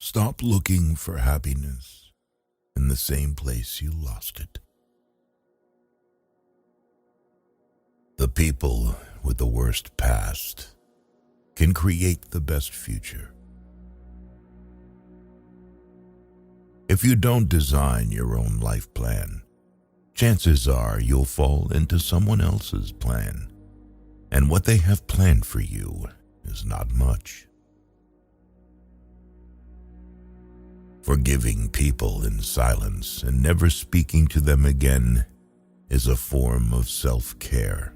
Stop looking for happiness in the same place you lost it. The people with the worst past can create the best future. If you don't design your own life plan, chances are you'll fall into someone else's plan, and what they have planned for you is not much. Forgiving people in silence and never speaking to them again is a form of self-care.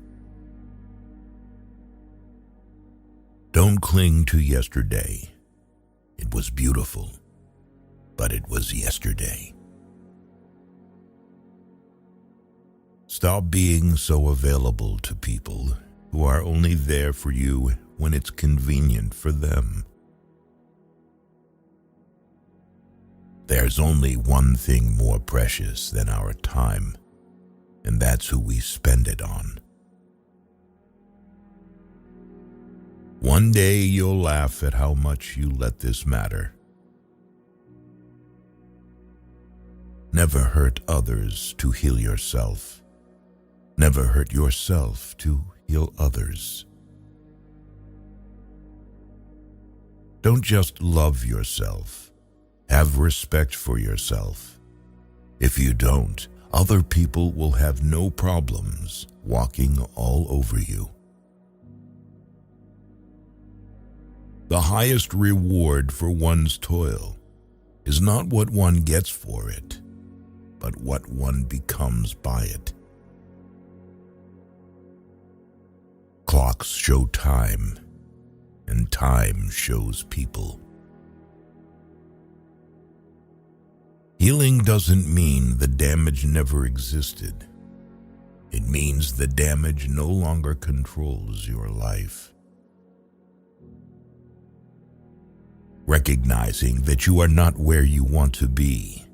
Don't cling to yesterday. It was beautiful, but it was yesterday. Stop being so available to people who are only there for you when it's convenient for them. There's only one thing more precious than our time, and that's who we spend it on. One day you'll laugh at how much you let this matter. Never hurt others to heal yourself. Never hurt yourself to heal others. Don't just love yourself. Have respect for yourself. If you don't, other people will have no problems walking all over you. The highest reward for one's toil is not what one gets for it, but what one becomes by it. Clocks show time, and time shows people. Healing doesn't mean the damage never existed. It means the damage no longer controls your life. Recognizing that you are not where you want to be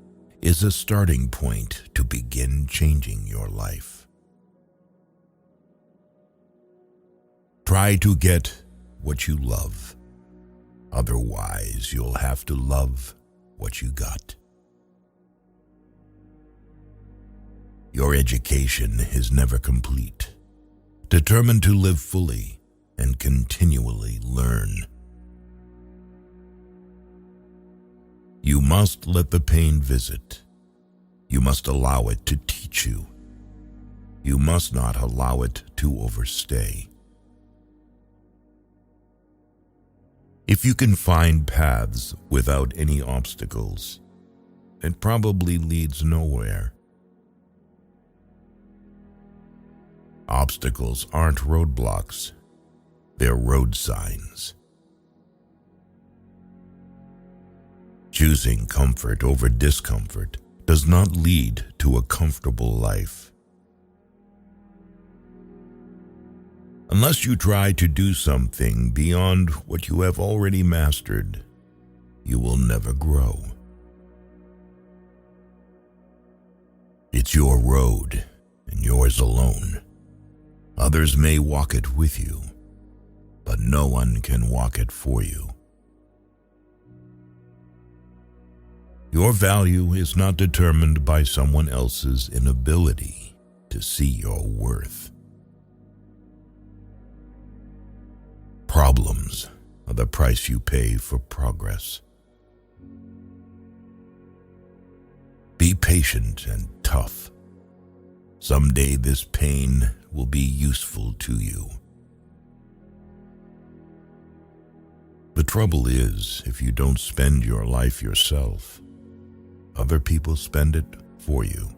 is a starting point to begin changing your life. Try to get what you love. Otherwise, you'll have to love what you got. Your education is never complete. Determine to live fully and continually learn. You must let the pain visit. You must allow it to teach you. You must not allow it to overstay. If you can find paths without any obstacles, it probably leads nowhere. Obstacles aren't roadblocks, they're road signs. Choosing comfort over discomfort does not lead to a comfortable life. Unless you try to do something beyond what you have already mastered, you will never grow. It's your road and yours alone. Others may walk it with you, but no one can walk it for you. Your value is not determined by someone else's inability to see your worth. Problems are the price you pay for progress. Be patient and tough. Someday this pain will be useful to you. The trouble is, if you don't spend your life yourself, other people spend it for you.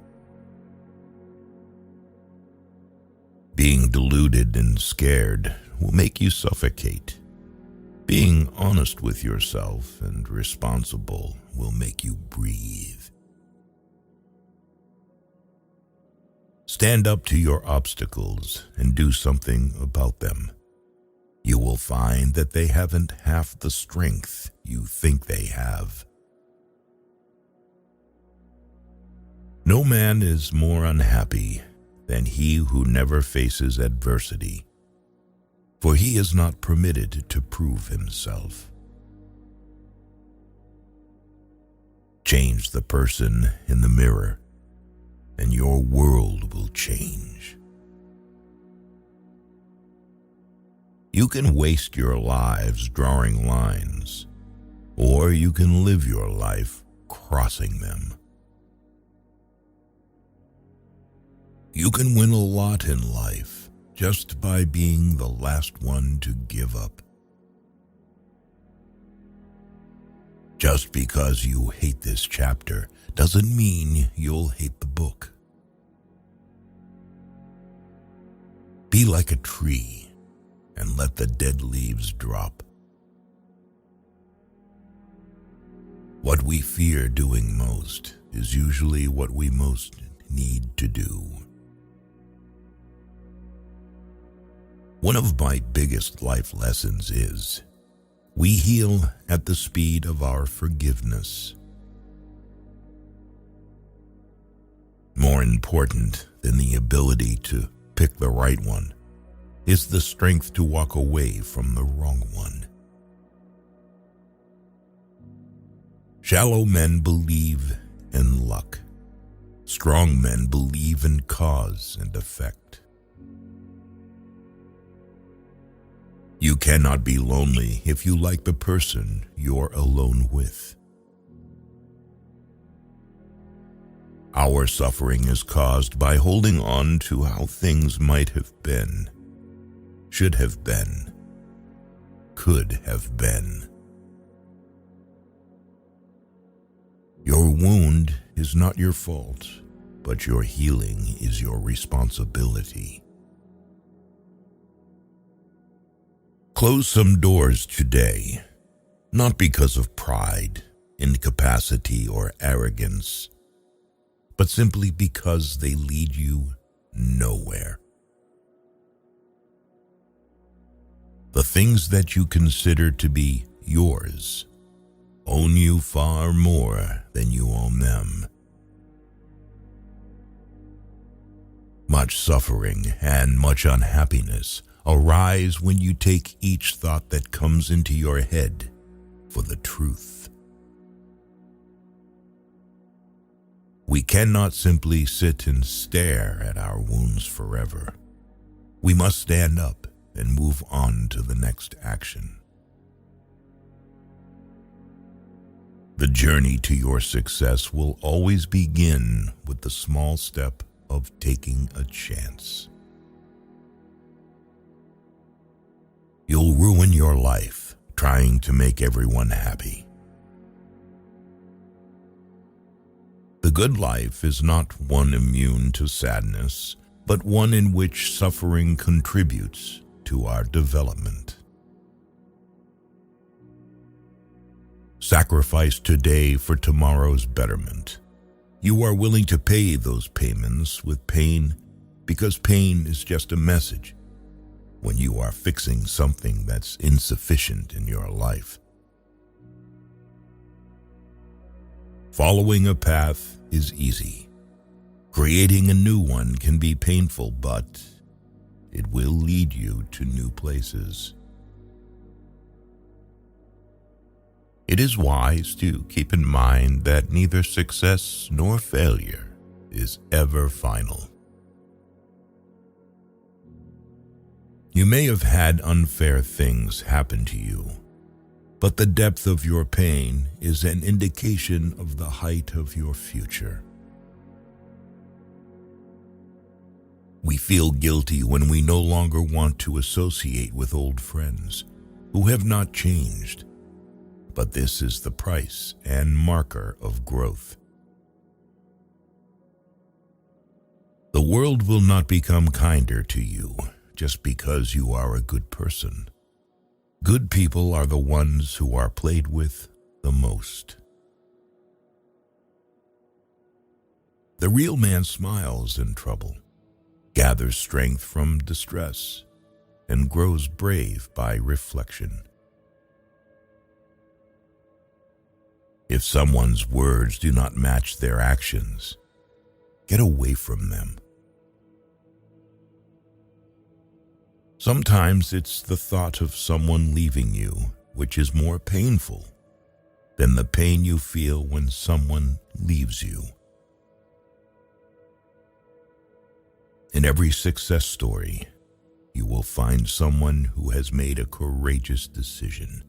Being deluded and scared will make you suffocate. Being honest with yourself and responsible will make you breathe. Stand up to your obstacles and do something about them. You will find that they haven't half the strength you think they have. No man is more unhappy than he who never faces adversity, for he is not permitted to prove himself. Change the person in the mirror, and your world will change. You can waste your lives drawing lines, or you can live your life crossing them. You can win a lot in life just by being the last one to give up. Just because you hate this chapter doesn't mean you'll hate the book. Be like a tree and let the dead leaves drop. What we fear doing most is usually what we most need to do. One of my biggest life lessons is we heal at the speed of our forgiveness. More important than the ability to pick the right one is the strength to walk away from the wrong one. Shallow men believe in luck. Strong men believe in cause and effect. You cannot be lonely if you like the person you're alone with. Our suffering is caused by holding on to how things might have been, should have been, could have been. Your wound is not your fault, but your healing is your responsibility. Close some doors today, not because of pride, incapacity, or arrogance, but simply because they lead you nowhere. The things that you consider to be yours own you far more than you own them. Much suffering and much unhappiness arise when you take each thought that comes into your head for the truth. We cannot simply sit and stare at our wounds forever. We must stand up and move on to the next action. The journey to your success will always begin with the small step of taking a chance. You'll ruin your life trying to make everyone happy. The good life is not one immune to sadness, but one in which suffering contributes to our development. Sacrifice today for tomorrow's betterment. You are willing to pay those payments with pain because pain is just a message when you are fixing something that's insufficient in your life. Following a path is easy. Creating a new one can be painful, but it will lead you to new places. It is wise to keep in mind that neither success nor failure is ever final. You may have had unfair things happen to you, but the depth of your pain is an indication of the height of your future. We feel guilty when we no longer want to associate with old friends who have not changed, but this is the price and marker of growth. The world will not become kinder to you just because you are a good person. Good people are the ones who are played with the most. The real man smiles in trouble, gathers strength from distress, and grows brave by reflection. If someone's words do not match their actions, get away from them. Sometimes it's the thought of someone leaving you which is more painful than the pain you feel when someone leaves you. In every success story, you will find someone who has made a courageous decision.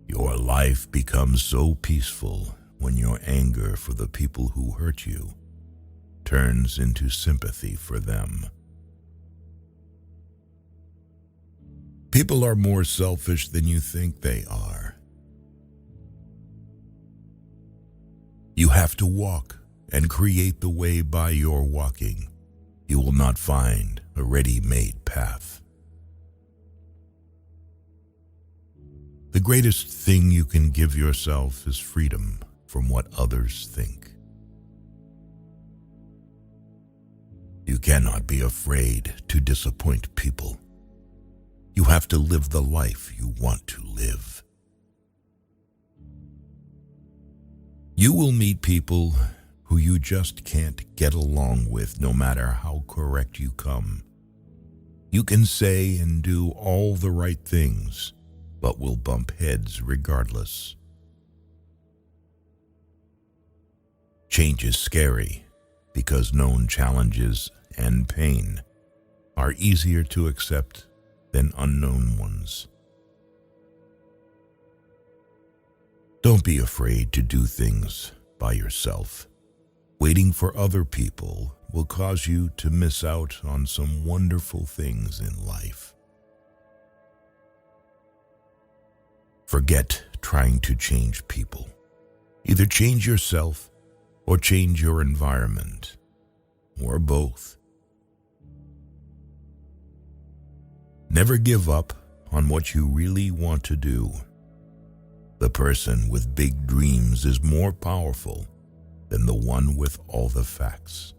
Your life becomes so peaceful when your anger for the people who hurt you turns into sympathy for them. People are more selfish than you think they are. You have to walk and create the way by your walking. You will not find a ready-made path. The greatest thing you can give yourself is freedom from what others think. You cannot be afraid to disappoint people. You have to live the life you want to live. You will meet people who you just can't get along with no matter how correct you come. You can say and do all the right things, but will bump heads regardless. Change is scary because known challenges and pain are easier to accept than unknown ones. Don't be afraid to do things by yourself. Waiting for other people will cause you to miss out on some wonderful things in life. Forget trying to change people. Either change yourself or change your environment, or both. Never give up on what you really want to do. The person with big dreams is more powerful than the one with all the facts.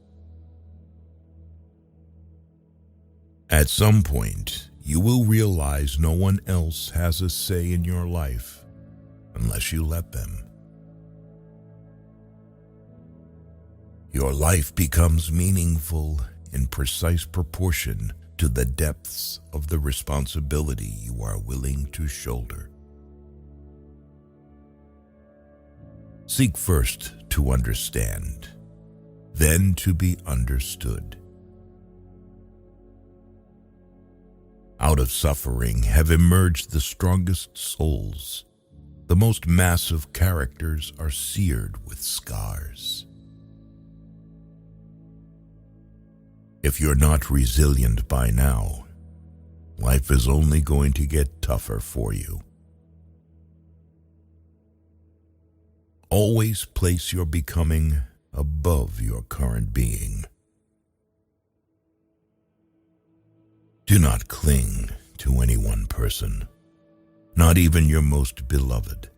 At some point, you will realize no one else has a say in your life unless you let them. Your life becomes meaningful in precise proportion to the depths of the responsibility you are willing to shoulder. Seek first to understand, then to be understood. Out of suffering have emerged the strongest souls. The most massive characters are seared with scars. If you're not resilient by now, life is only going to get tougher for you. Always place your becoming above your current being. Do not cling to any one person, not even your most beloved.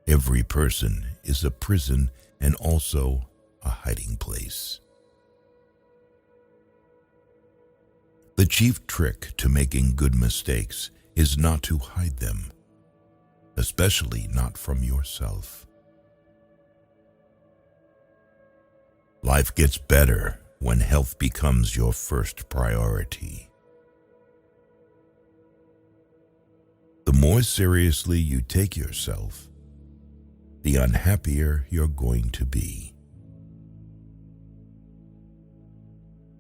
Every person is a prison and also a hiding place. The chief trick to making good mistakes is not to hide them, especially not from yourself. Life gets better when health becomes your first priority. The more seriously you take yourself, the unhappier you're going to be.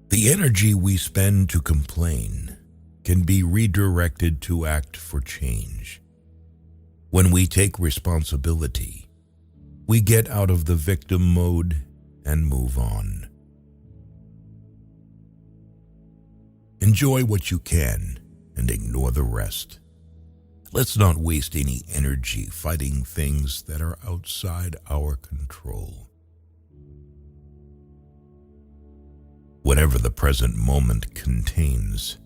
The energy we spend to complain can be redirected to act for change. When we take responsibility, we get out of the victim mode and move on. Enjoy what you can and ignore the rest. Let's not waste any energy fighting things that are outside our control. Whatever the present moment contains,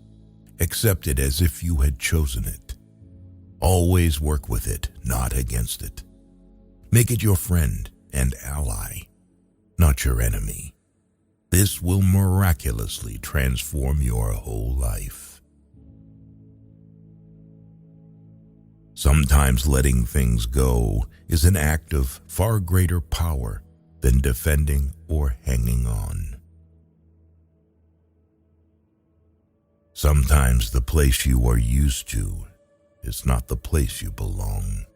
accept it as if you had chosen it. Always work with it, not against it. Make it your friend and ally, not your enemy. This will miraculously transform your whole life. Sometimes letting things go is an act of far greater power than defending or hanging on. Sometimes the place you are used to is not the place you belong.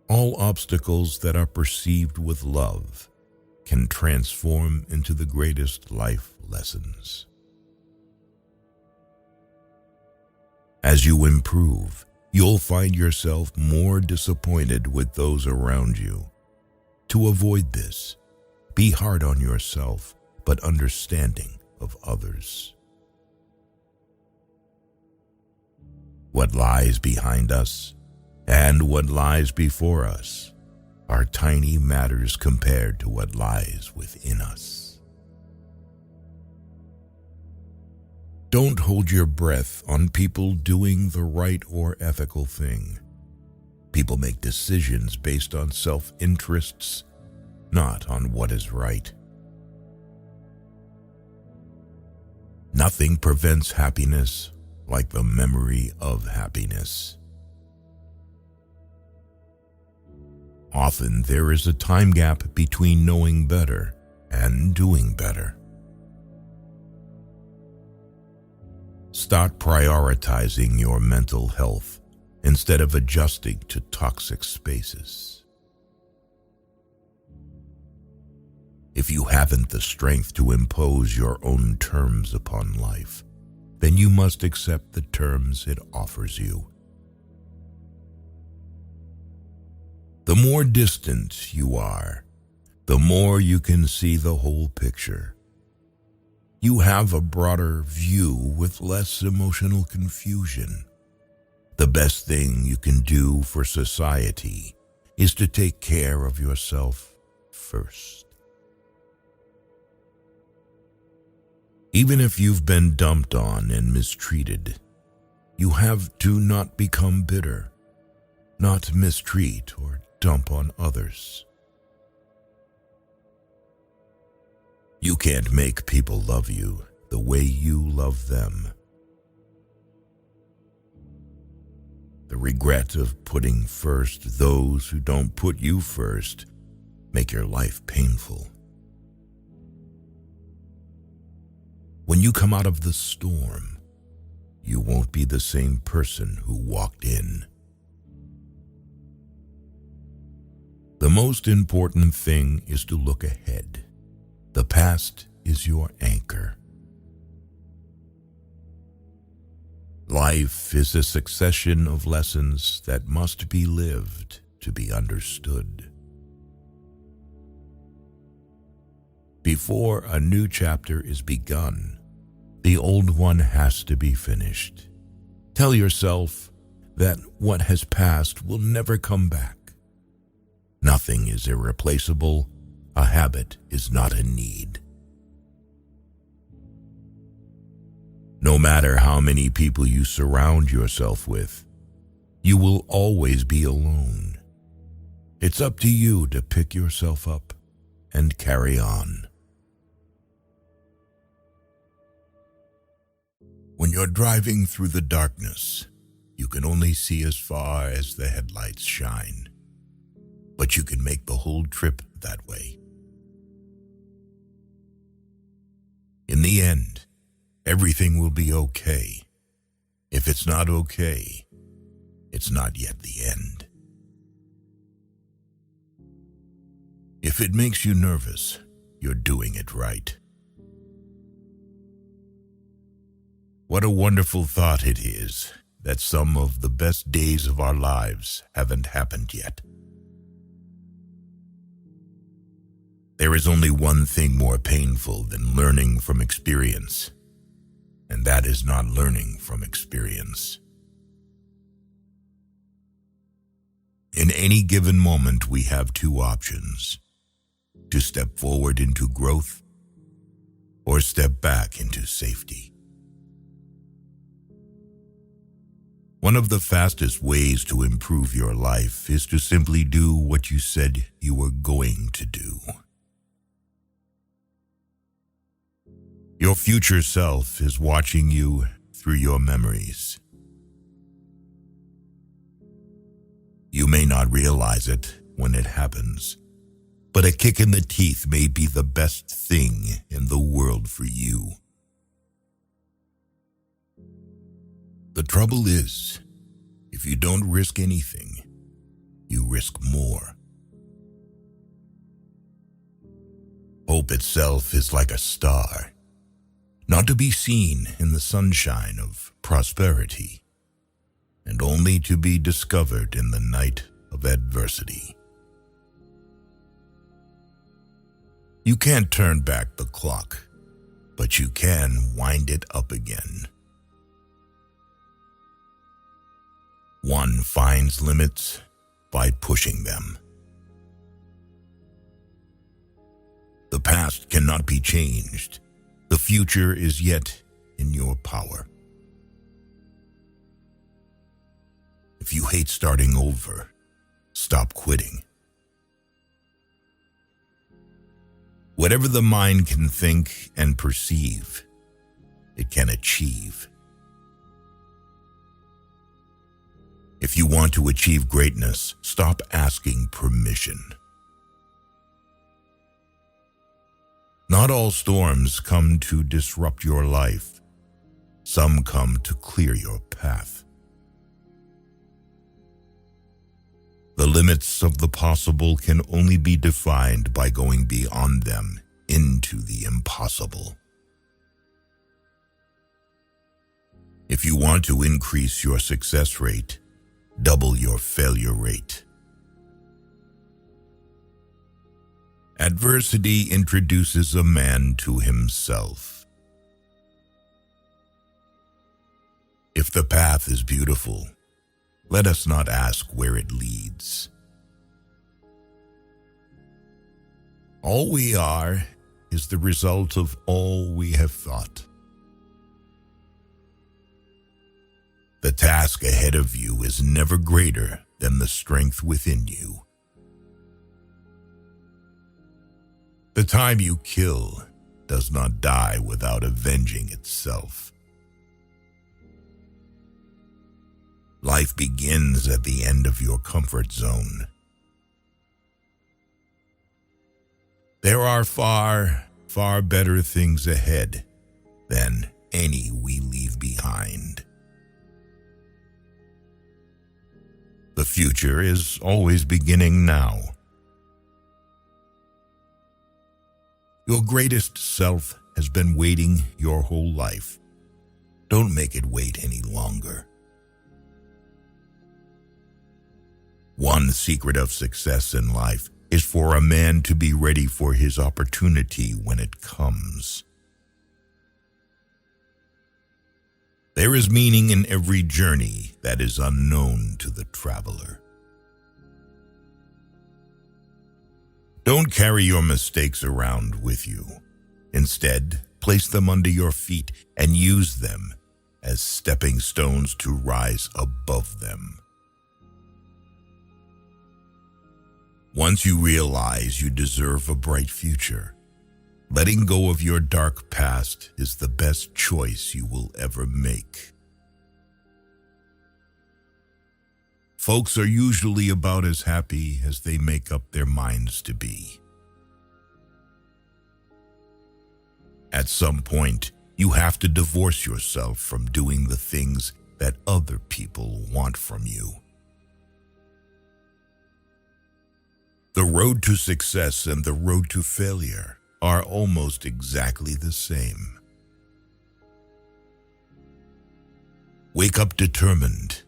All obstacles that are perceived with love can transform into the greatest life lessons. As you improve, you'll find yourself more disappointed with those around you. To avoid this, be hard on yourself, but understanding of others. What lies behind us and what lies before us are tiny matters compared to what lies within us. Don't hold your breath on people doing the right or ethical thing. People make decisions based on self-interests, not on what is right. Nothing prevents happiness like the memory of happiness. Often there is a time gap between knowing better and doing better. Start prioritizing your mental health instead of adjusting to toxic spaces. If you haven't the strength to impose your own terms upon life, then you must accept the terms it offers you. The more distant you are, the more you can see the whole picture. You have a broader view with less emotional confusion. The best thing you can do for society is to take care of yourself first. Even if you've been dumped on and mistreated, you have to not become bitter, not mistreat or dump on others. You can't make people love you the way you love them. The regret of putting first those who don't put you first make your life painful. When you come out of the storm, you won't be the same person who walked in. The most important thing is to look ahead. The past is your anchor. Life is a succession of lessons that must be lived to be understood. Before a new chapter is begun, the old one has to be finished. Tell yourself that what has passed will never come back. Nothing is irreplaceable. A habit is not a need. No matter how many people you surround yourself with, you will always be alone. It's up to you to pick yourself up and carry on. When you're driving through the darkness, you can only see as far as the headlights shine. But you can make the whole trip that way. In the end, everything will be okay. If it's not okay, it's not yet the end. If it makes you nervous, you're doing it right. What a wonderful thought it is that some of the best days of our lives haven't happened yet. There is only one thing more painful than learning from experience, and that is not learning from experience. In any given moment, we have two options: to step forward into growth or step back into safety. One of the fastest ways to improve your life is to simply do what you said you were going to do. Your future self is watching you through your memories. You may not realize it when it happens, but a kick in the teeth may be the best thing in the world for you. The trouble is, if you don't risk anything, you risk more. Hope itself is like a star, not to be seen in the sunshine of prosperity, and only to be discovered in the night of adversity. You can't turn back the clock, but you can wind it up again. One finds limits by pushing them. The past cannot be changed. The future is yet in your power. If you hate starting over, stop quitting. Whatever the mind can think and perceive, it can achieve. If you want to achieve greatness, stop asking permission. Not all storms come to disrupt your life. Some come to clear your path. The limits of the possible can only be defined by going beyond them into the impossible. If you want to increase your success rate, double your failure rate. Adversity introduces a man to himself. If the path is beautiful, let us not ask where it leads. All we are is the result of all we have thought. The task ahead of you is never greater than the strength within you. The time you kill does not die without avenging itself. Life begins at the end of your comfort zone. There are far, far better things ahead than any we leave behind. The future is always beginning now. Your greatest self has been waiting your whole life. Don't make it wait any longer. One secret of success in life is for a man to be ready for his opportunity when it comes. There is meaning in every journey that is unknown to the traveler. Don't carry your mistakes around with you. Instead, place them under your feet and use them as stepping stones to rise above them. Once you realize you deserve a bright future, letting go of your dark past is the best choice you will ever make. Folks are usually about as happy as they make up their minds to be. At some point, you have to divorce yourself from doing the things that other people want from you. The road to success and the road to failure are almost exactly the same. Wake up determined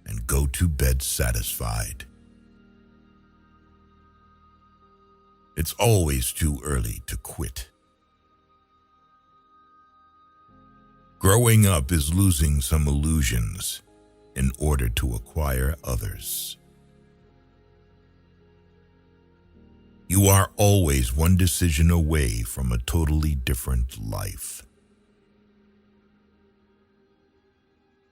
and go to bed satisfied. It's always too early to quit. Growing up is losing some illusions in order to acquire others. You are always one decision away from a totally different life.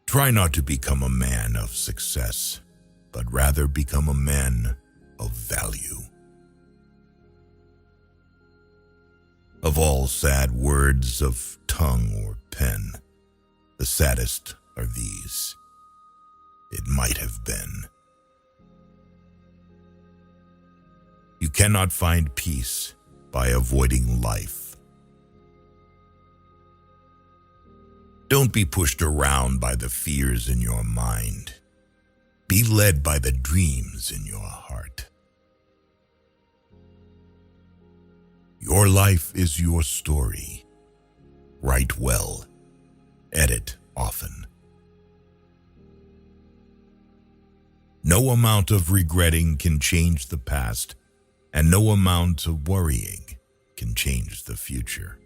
Try not to become a man of success, but rather become a man of value. Of all sad words of tongue or pen, the saddest are these: it might have been. You cannot find peace by avoiding life. Don't be pushed around by the fears in your mind. Be led by the dreams in your heart. Your life is your story. Write well. Edit often. No amount of regretting can change the past, and no amount of worrying can change the future.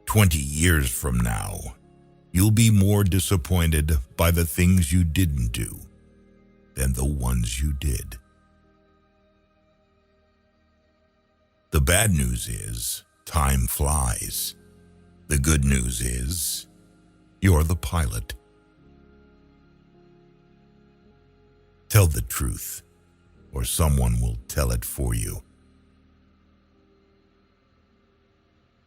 20 years from now, you'll be more disappointed by the things you didn't do than the ones you did. The bad news is, time flies. The good news is, you're the pilot. Tell the truth, or someone will tell it for you.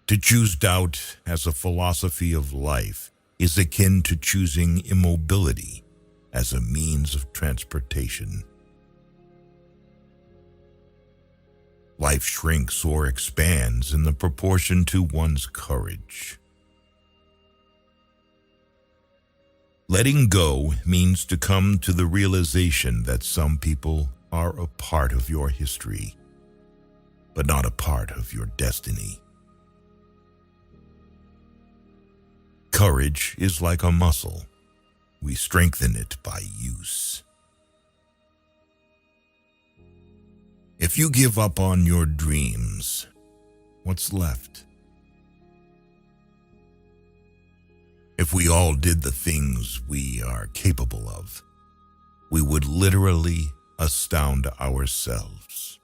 To choose doubt as a philosophy of life is akin to choosing immobility as a means of transportation. Life shrinks or expands in the proportion to one's courage. Letting go means to come to the realization that some people are a part of your history, but not a part of your destiny. Courage is like a muscle. We strengthen it by use. If you give up on your dreams, what's left? If we all did the things we are capable of, we would literally astound ourselves.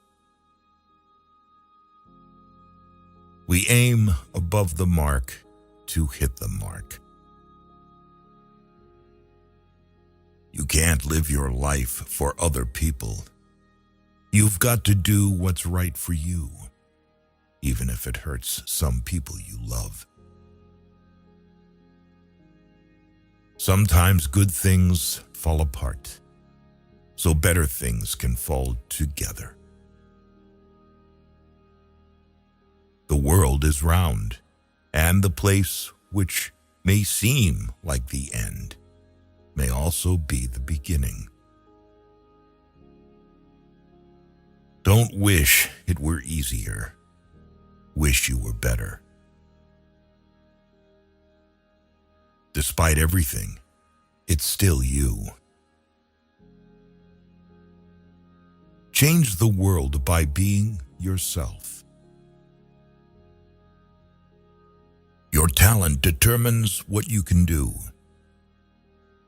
We aim above the mark to hit the mark. You can't live your life for other people. You've got to do what's right for you, even if it hurts some people you love. Sometimes good things fall apart, so better things can fall together. The world is round, and the place which may seem like the end may also be the beginning. Don't wish it were easier. Wish you were better. Despite everything, it's still you. Change the world by being yourself. Your talent determines what you can do.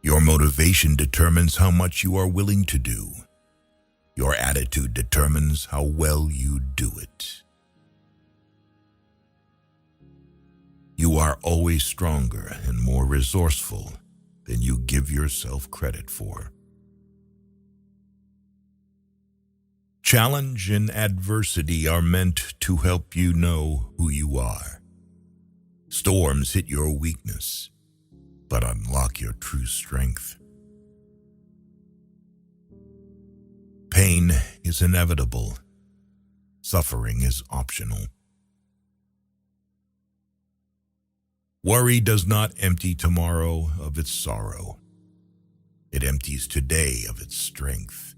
Your motivation determines how much you are willing to do. Your attitude determines how well you do it. You are always stronger and more resourceful than you give yourself credit for. Challenge and adversity are meant to help you know who you are. Storms hit your weakness, but unlock your true strength. Pain is inevitable. Suffering is optional. Worry does not empty tomorrow of its sorrow. It empties today of its strength.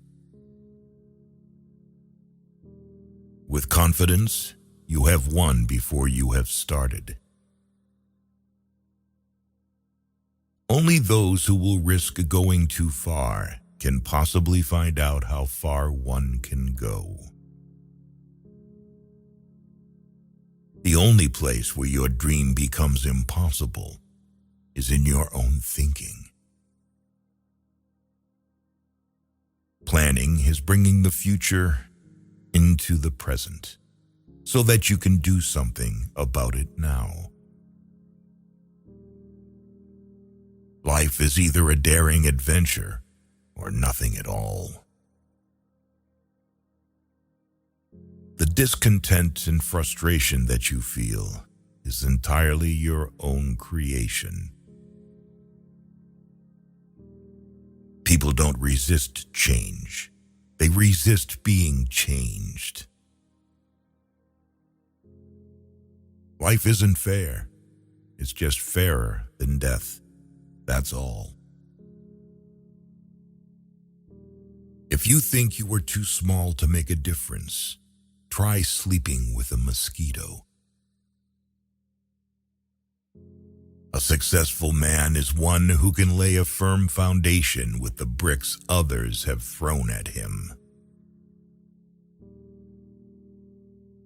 With confidence, you have won before you have started. Only those who will risk going too far can possibly find out how far one can go. The only place where your dream becomes impossible is in your own thinking. Planning is bringing the future into the present so that you can do something about it now. Life is either a daring adventure or nothing at all. The discontent and frustration that you feel is entirely your own creation. People don't resist change. They resist being changed. Life isn't fair. It's just fairer than death. That's all. If you think you are too small to make a difference, try sleeping with a mosquito. A successful man is one who can lay a firm foundation with the bricks others have thrown at him.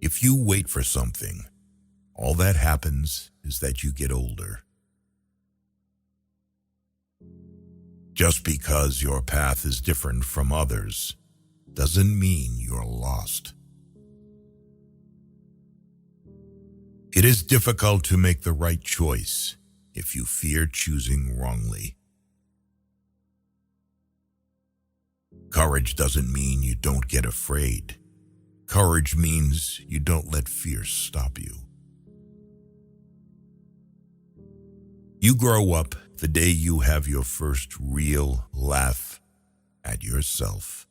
If you wait for something, all that happens is that you get older. Just because your path is different from others doesn't mean you're lost. It is difficult to make the right choice if you fear choosing wrongly. Courage doesn't mean you don't get afraid. Courage means you don't let fear stop you. You grow up the day you have your first real laugh at yourself.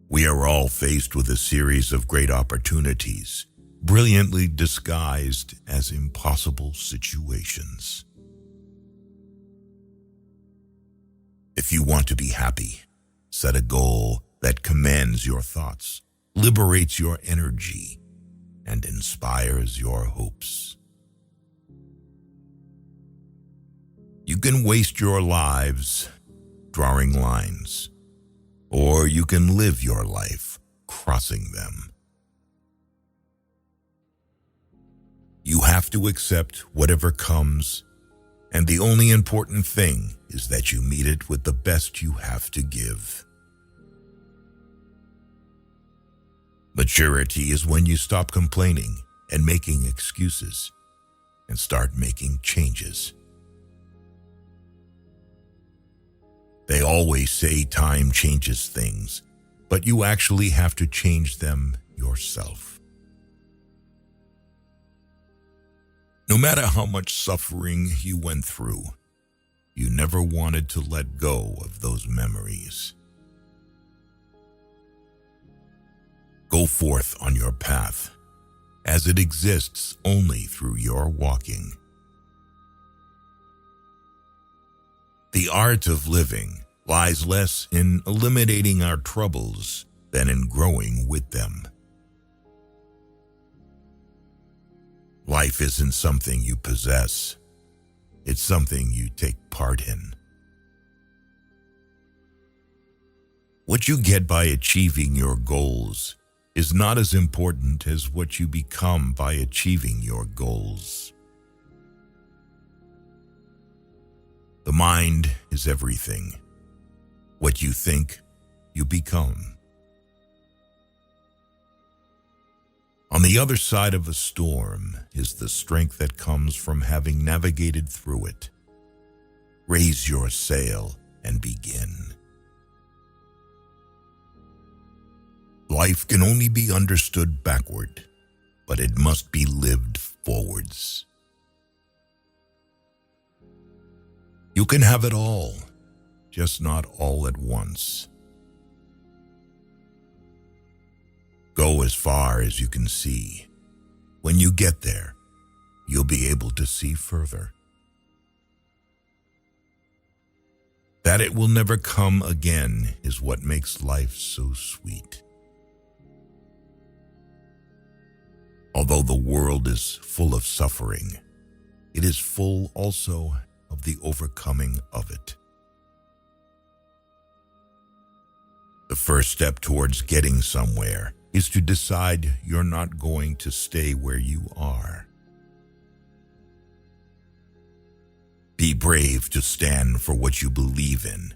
We are all faced with a series of great opportunities, brilliantly disguised as impossible situations. If you want to be happy, set a goal that commands your thoughts, liberates your energy, and inspires your hopes. You can waste your lives drawing lines, or you can live your life crossing them. You have to accept whatever comes, and the only important thing is that you meet it with the best you have to give. Maturity is when you stop complaining and making excuses and start making changes. They always say time changes things, but you actually have to change them yourself. No matter how much suffering you went through, you never wanted to let go of those memories. Go forth on your path, as it exists only through your walking. The art of living lies less in eliminating our troubles than in growing with them. Life isn't something you possess. It's something you take part in. What you get by achieving your goals is not as important as what you become by achieving your goals. The mind is everything. What you think, you become. On the other side of a storm is the strength that comes from having navigated through it. Raise your sail and begin. Life can only be understood backward, but it must be lived forwards. You can have it all, just not all at once. Go as far as you can see. When you get there, you'll be able to see further. That it will never come again is what makes life so sweet. Although the world is full of suffering, it is full also of the overcoming of it. The first step towards getting somewhere is to decide you're not going to stay where you are. Be brave to stand for what you believe in,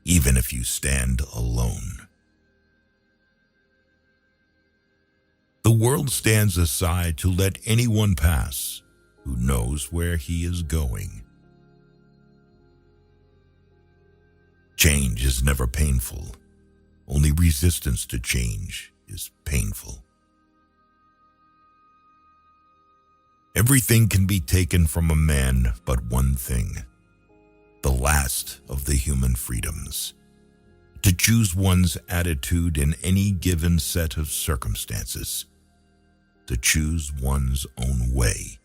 even if you stand alone. The world stands aside to let anyone pass who knows where he is going. Change is never painful. Only resistance to change is painful. Everything can be taken from a man but one thing, the last of the human freedoms, to choose one's attitude in any given set of circumstances. to choose one's own way.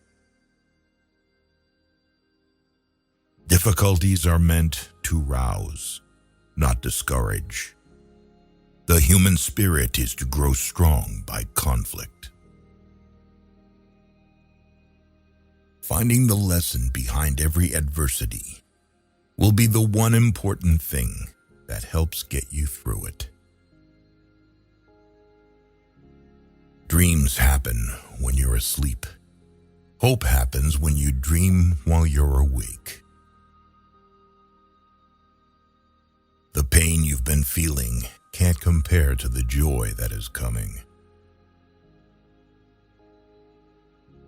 Difficulties are meant to rouse, not discourage. The human spirit is to grow strong by conflict. Finding the lesson behind every adversity will be the one important thing that helps get you through it. Dreams happen when you're asleep. Hope happens when you dream while you're awake. The pain you've been feeling can't compare to the joy that is coming.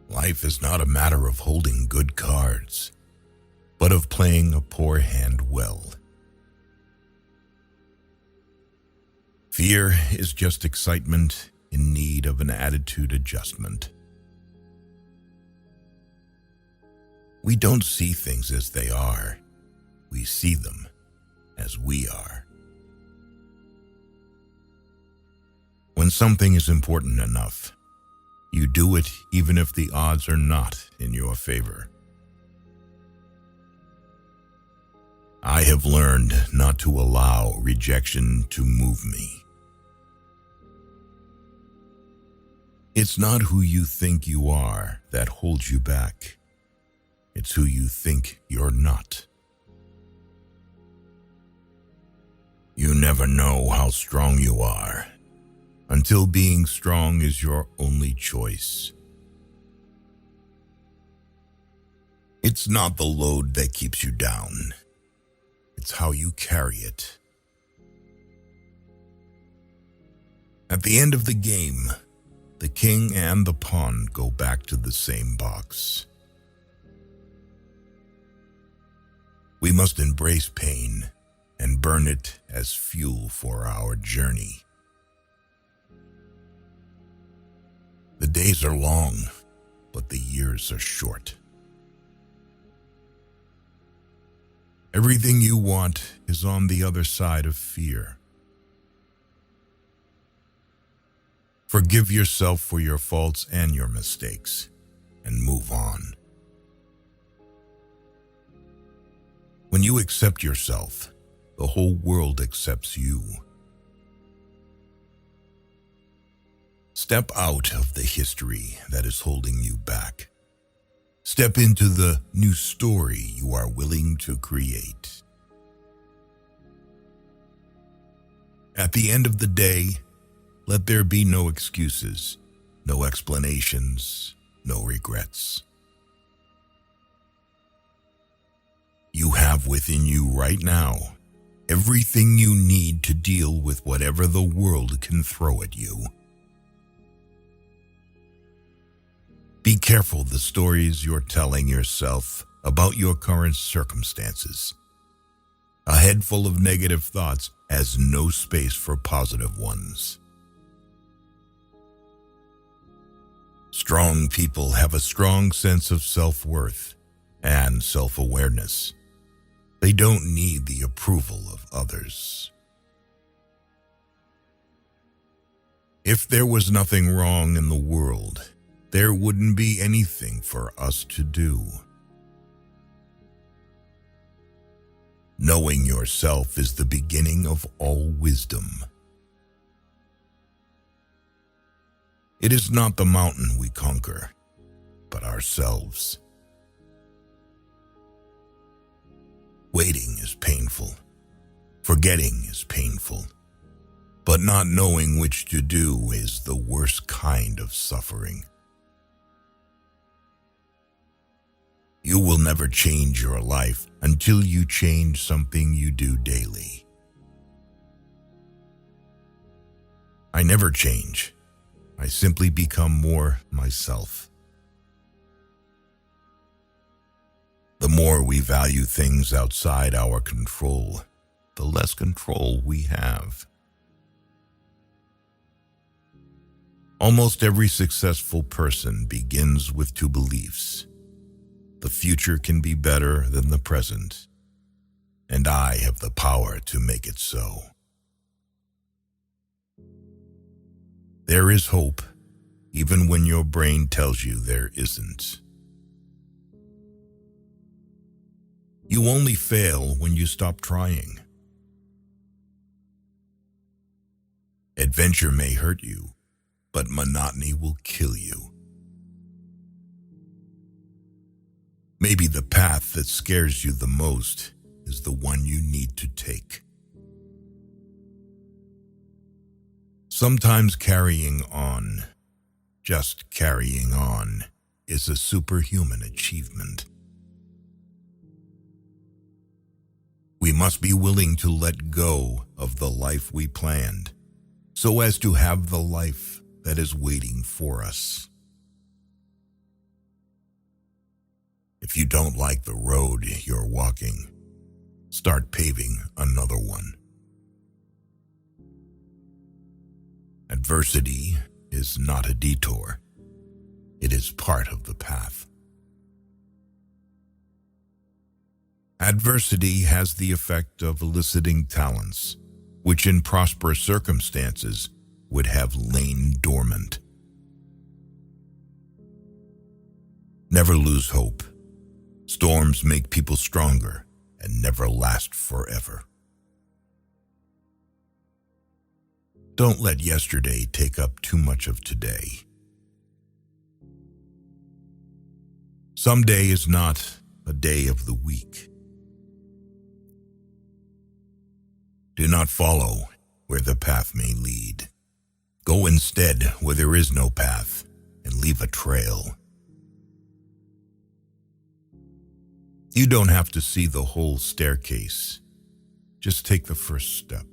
Life is not a matter of holding good cards, but of playing a poor hand well. Fear is just excitement in need of an attitude adjustment. We don't see things as they are. We see them as we are. When something is important enough, you do it even if the odds are not in your favor. I have learned not to allow rejection to move me. It's not who you think you are that holds you back. It's who you think you're not. You never know how strong you are until being strong is your only choice. It's not the load that keeps you down. It's how you carry it. At the end of the game, the king and the pawn go back to the same box. We must embrace pain and burn it as fuel for our journey. The days are long, but the years are short. Everything you want is on the other side of fear. Forgive yourself for your faults and your mistakes, and move on. When you accept yourself, the whole world accepts you. Step out of the history that is holding you back. Step into the new story you are willing to create. At the end of the day, let there be no excuses, no explanations, no regrets. You have within you right now everything you need to deal with whatever the world can throw at you. Be careful the stories you're telling yourself about your current circumstances. A head full of negative thoughts has no space for positive ones. Strong people have a strong sense of self-worth and self-awareness. They don't need the approval of others. If there was nothing wrong in the world, there wouldn't be anything for us to do. Knowing yourself is the beginning of all wisdom. It is not the mountain we conquer, but ourselves. Waiting is painful. Forgetting is painful. But not knowing which to do is the worst kind of suffering. You will never change your life until you change something you do daily. I never change. I simply become more myself. The more we value things outside our control, the less control we have. Almost every successful person begins with two beliefs. The future can be better than the present, and I have the power to make it so. There is hope, even when your brain tells you there isn't. You only fail when you stop trying. Adventure may hurt you, but monotony will kill you. Maybe the path that scares you the most is the one you need to take. Sometimes carrying on, just carrying on, is a superhuman achievement. We must be willing to let go of the life we planned, so as to have the life that is waiting for us. If you don't like the road you're walking, start paving another one. Adversity is not a detour. It is part of the path. Adversity has the effect of eliciting talents, which in prosperous circumstances would have lain dormant. Never lose hope. Storms make people stronger and never last forever. Don't let yesterday take up too much of today. Someday is not a day of the week. Do not follow where the path may lead. Go instead where there is no path and leave a trail. You don't have to see the whole staircase. Just take the first step.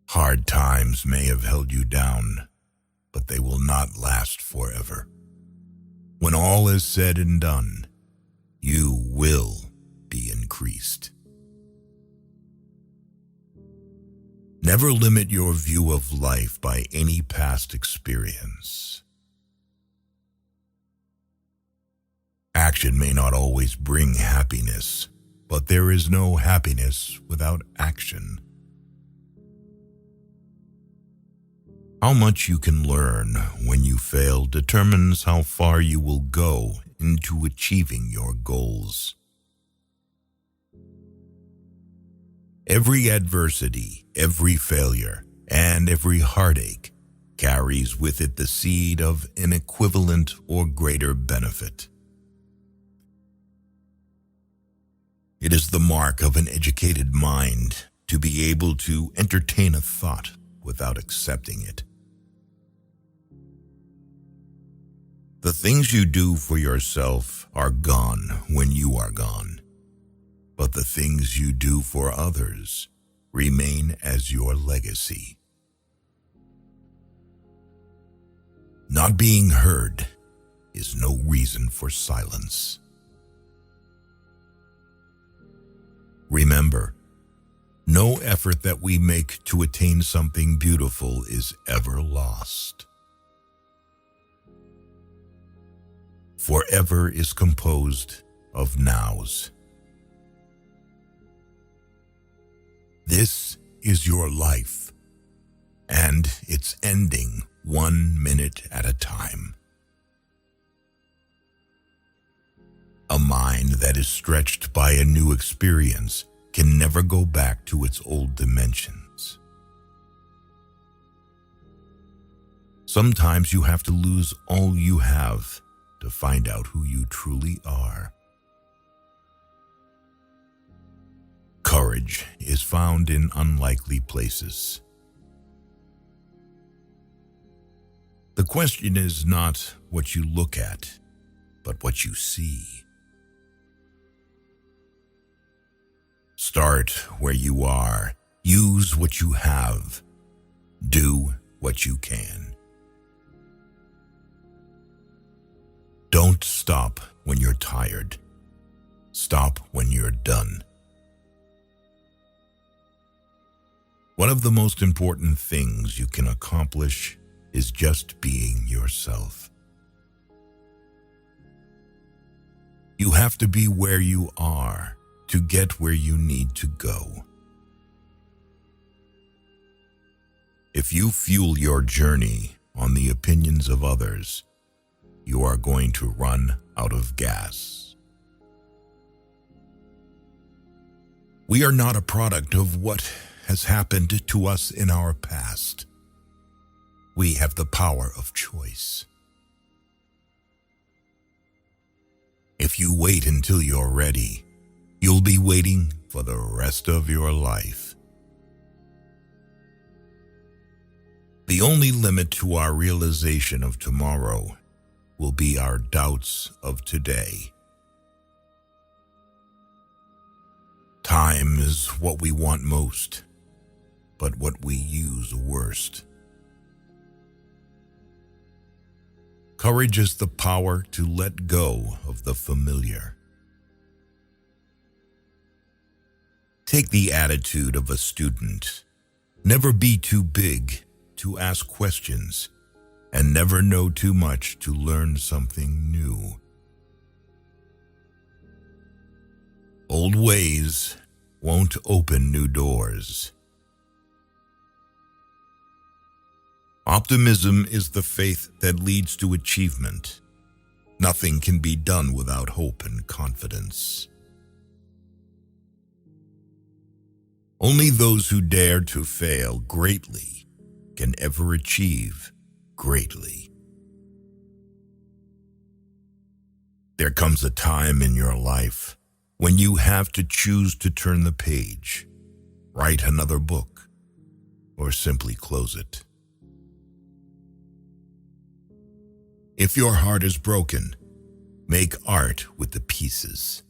Hard times may have held you down, but they will not last forever. When all is said and done, you will be increased. Never limit your view of life by any past experience. Action may not always bring happiness, but there is no happiness without action. How much you can learn when you fail determines how far you will go into achieving your goals. Every adversity, every failure, and every heartache carries with it the seed of an equivalent or greater benefit. It is the mark of an educated mind to be able to entertain a thought without accepting it. The things you do for yourself are gone when you are gone, but the things you do for others remain as your legacy. Not being heard is no reason for silence. Remember, no effort that we make to attain something beautiful is ever lost. Forever is composed of nows. This is your life, and it's ending 1 minute at a time. A mind that is stretched by a new experience can never go back to its old dimensions. Sometimes you have to lose all you have to find out who you truly are. Courage is found in unlikely places. The question is not what you look at, but what you see. Start where you are. Use what you have. Do what you can. Don't stop when you're tired. Stop when you're done. One of the most important things you can accomplish is just being yourself. You have to be where you are to get where you need to go. If If you fuel your journey on the opinions of others, you are going to run out of gas. We are not a product of what has happened to us in our past. We have the power of choice. If you wait until you're ready, you'll be waiting for the rest of your life. The only limit to our realization of tomorrow will be our doubts of today. Time is what we want most, but what we use worst. Courage is the power to let go of the familiar. Take the attitude of a student. Never be too big to ask questions, and never know too much to learn something new. Old ways won't open new doors. Optimism is the faith that leads to achievement. Nothing can be done without hope and confidence. Only those who dare to fail greatly can ever achieve greatly. There comes a time in your life when you have to choose to turn the page, write another book, or simply close it. If your heart is broken, make art with the pieces.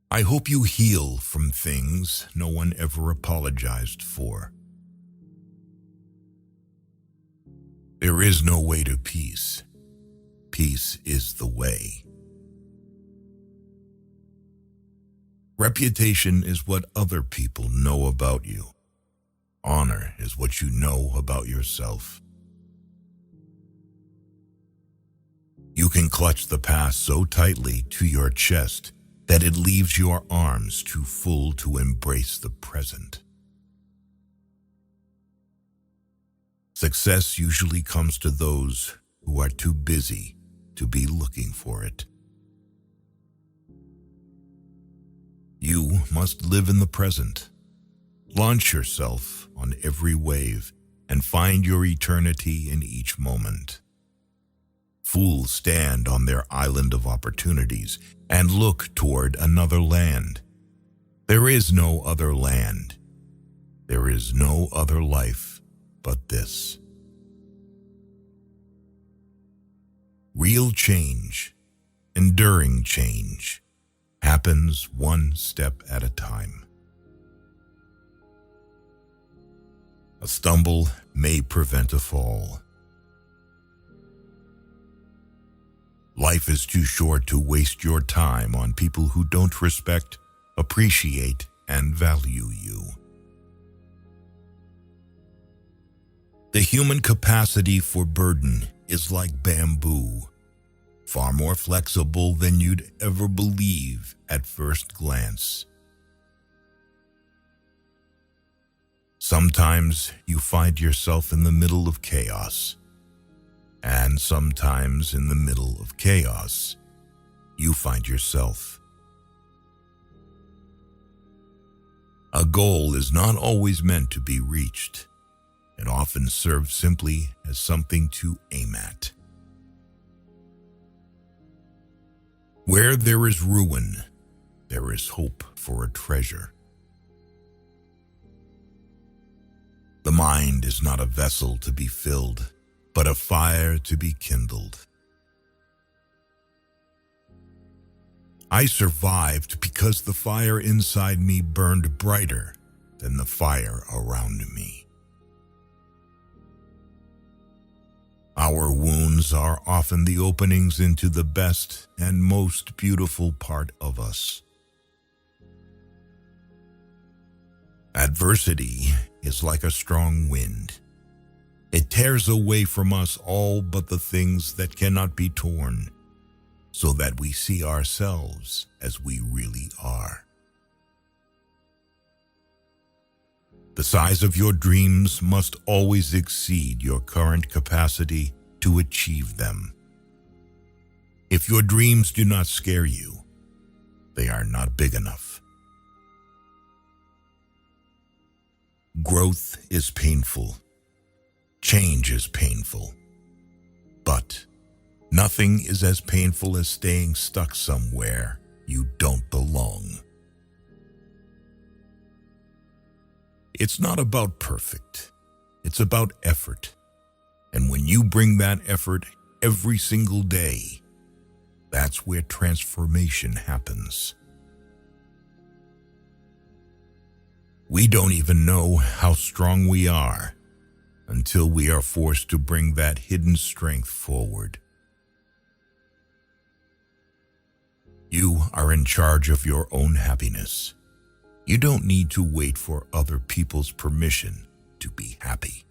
I hope you heal from things no one ever apologized for. There is no way to peace. Peace is the way. Reputation is what other people know about you. Honor is what you know about yourself. You can clutch the past so tightly to your chest that it leaves your arms too full to embrace the present. Success usually comes to those who are too busy to be looking for it. You must live in the present. Launch yourself on every wave and find your eternity in each moment. Fools stand on their island of opportunities and look toward another land. There is no other land. There is no other life but this. Real change, enduring change, happens one step at a time. A stumble may prevent a fall. Life is too short to waste your time on people who don't respect, appreciate, and value you. The human capacity for burden is like bamboo, far more flexible than you'd ever believe at first glance. Sometimes you find yourself in the middle of chaos. And sometimes in the middle of chaos, you find yourself. A goal is not always meant to be reached. It often serves simply as something to aim at. Where there is ruin, there is hope for a treasure. The mind is not a vessel to be filled, but a fire to be kindled. I survived because the fire inside me burned brighter than the fire around me. Our wounds are often the openings into the best and most beautiful part of us. Adversity is like a strong wind. It tears away from us all but the things that cannot be torn, so that we see ourselves as we really are. The size of your dreams must always exceed your current capacity to achieve them. If your dreams do not scare you, they are not big enough. Growth is painful. Change is painful. But nothing is as painful as staying stuck somewhere you don't belong. It's not about perfect. It's about effort. And when you bring that effort every single day, that's where transformation happens. We don't even know how strong we are until we are forced to bring that hidden strength forward. You are in charge of your own happiness. You don't need to wait for other people's permission to be happy.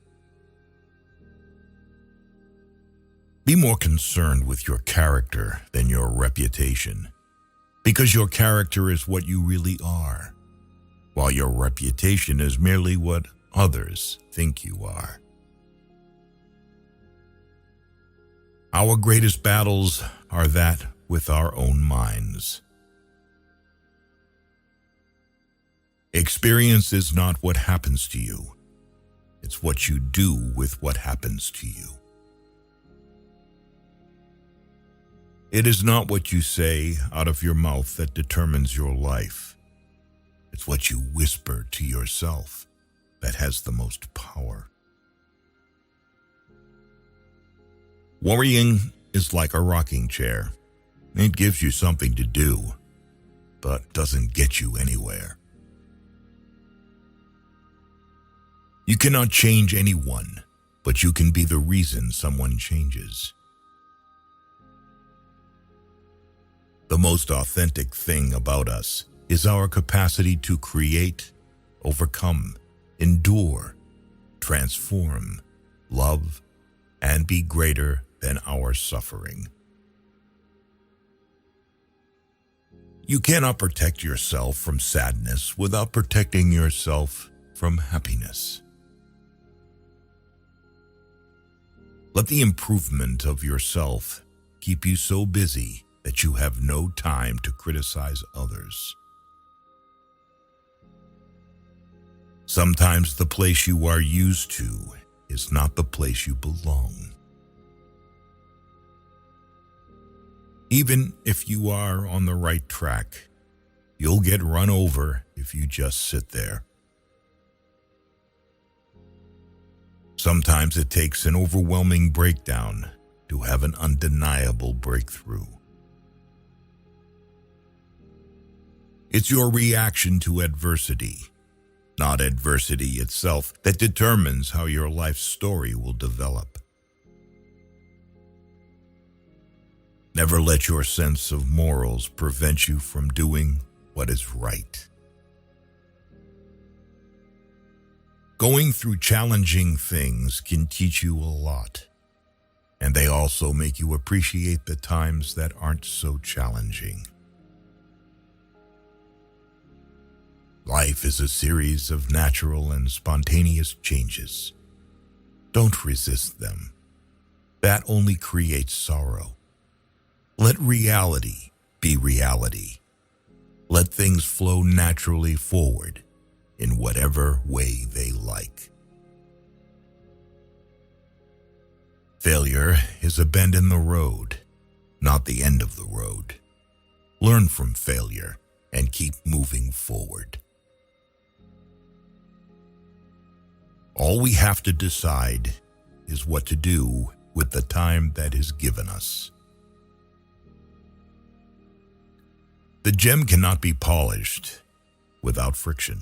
Be more concerned with your character than your reputation, because your character is what you really are, while your reputation is merely what others think you are. Our greatest battles are that with our own minds. Experience is not what happens to you. It's what you do with what happens to you. It is not what you say out of your mouth that determines your life. It's what you whisper to yourself that has the most power. Worrying is like a rocking chair. It gives you something to do, but doesn't get you anywhere. You cannot change anyone, but you can be the reason someone changes. The most authentic thing about us is our capacity to create, overcome, endure, transform, love, and be greater than our suffering. You cannot protect yourself from sadness without protecting yourself from happiness. Let the improvement of yourself keep you so busy that you have no time to criticize others. Sometimes the place you are used to is not the place you belong. Even if you are on the right track, you'll get run over if you just sit there. Sometimes it takes an overwhelming breakdown to have an undeniable breakthrough. It's your reaction to adversity, not adversity itself, that determines how your life story will develop. Never let your sense of morals prevent you from doing what is right. Going through challenging things can teach you a lot, and they also make you appreciate the times that aren't so challenging. Life is a series of natural and spontaneous changes. Don't resist them. That only creates sorrow. Let reality be reality. Let things flow naturally forward in whatever way they like. Failure is a bend in the road, not the end of the road. Learn from failure and keep moving forward. All we have to decide is what to do with the time that is given us. The gem cannot be polished without friction,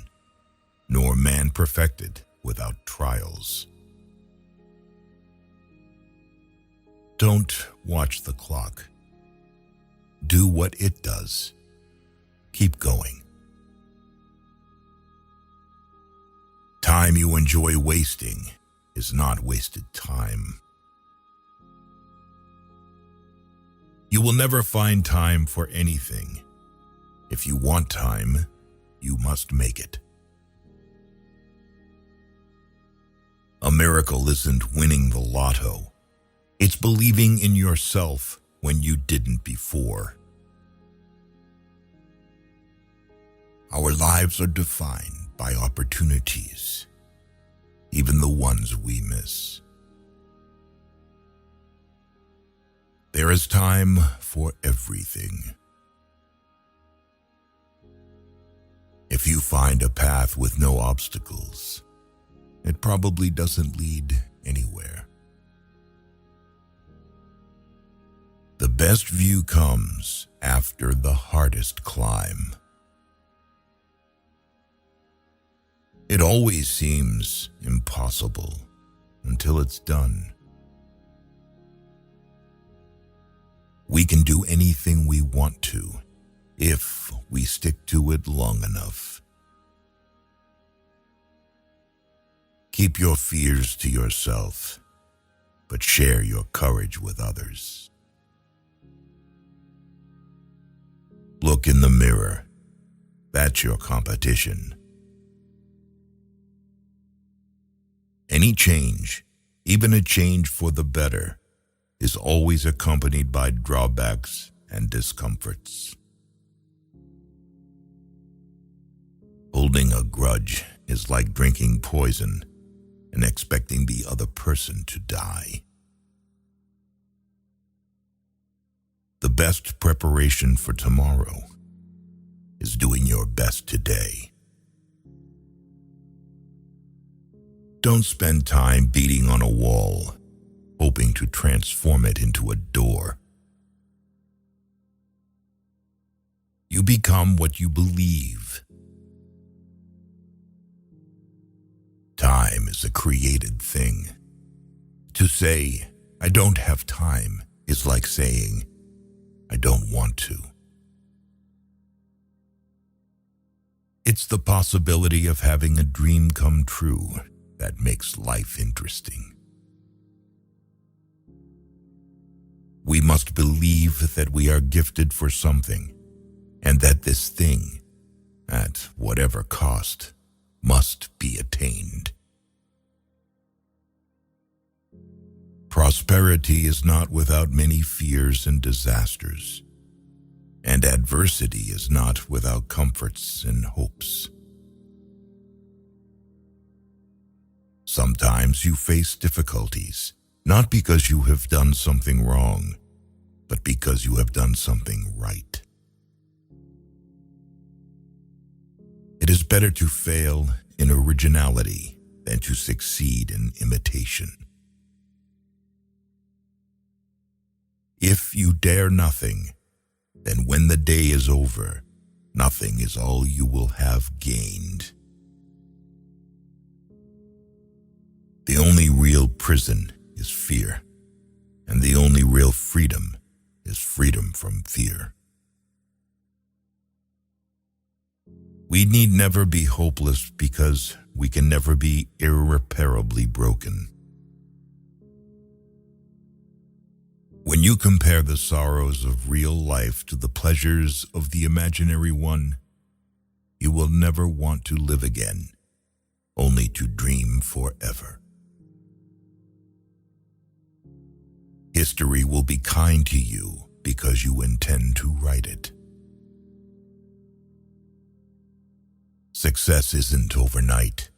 nor man perfected without trials. Don't watch the clock. Do what it does. Keep going. Time you enjoy wasting is not wasted time. You will never find time for anything. If you want time, you must make it. miracle isn't winning the lotto. It's believing in yourself when you didn't before. Our lives are defined by opportunities, even the ones we miss. There is time for everything. If you find a path with no obstacles, it probably doesn't lead anywhere. The best view comes after the hardest climb. It always seems impossible until it's done. We can do anything we want to if we stick to it long enough. Keep your fears to yourself, but share your courage with others. Look in the mirror. That's your competition. Any change, even a change for the better, is always accompanied by drawbacks and discomforts. Holding a grudge is like drinking poison and expecting the other person to die. The best preparation for tomorrow is doing your best today. Don't spend time beating on a wall, hoping to transform it into a door. You become what you believe. Time is a created thing. To say, "I don't have time," is like saying, "I don't want to." It's the possibility of having a dream come true that makes life interesting. We must believe that we are gifted for something, and that this thing, at whatever cost, must be attained. Prosperity is not without many fears and disasters, and adversity is not without comforts and hopes. Sometimes you face difficulties, not because you have done something wrong, but because you have done something right. It is better to fail in originality than to succeed in imitation. If you dare nothing, then when the day is over, nothing is all you will have gained. The only real prison is fear, and the only real freedom is freedom from fear. We need never be hopeless because we can never be irreparably broken. When you compare the sorrows of real life to the pleasures of the imaginary one, you will never want to live again, only to dream forever. History will be kind to you because you intend to write it. Success isn't overnight.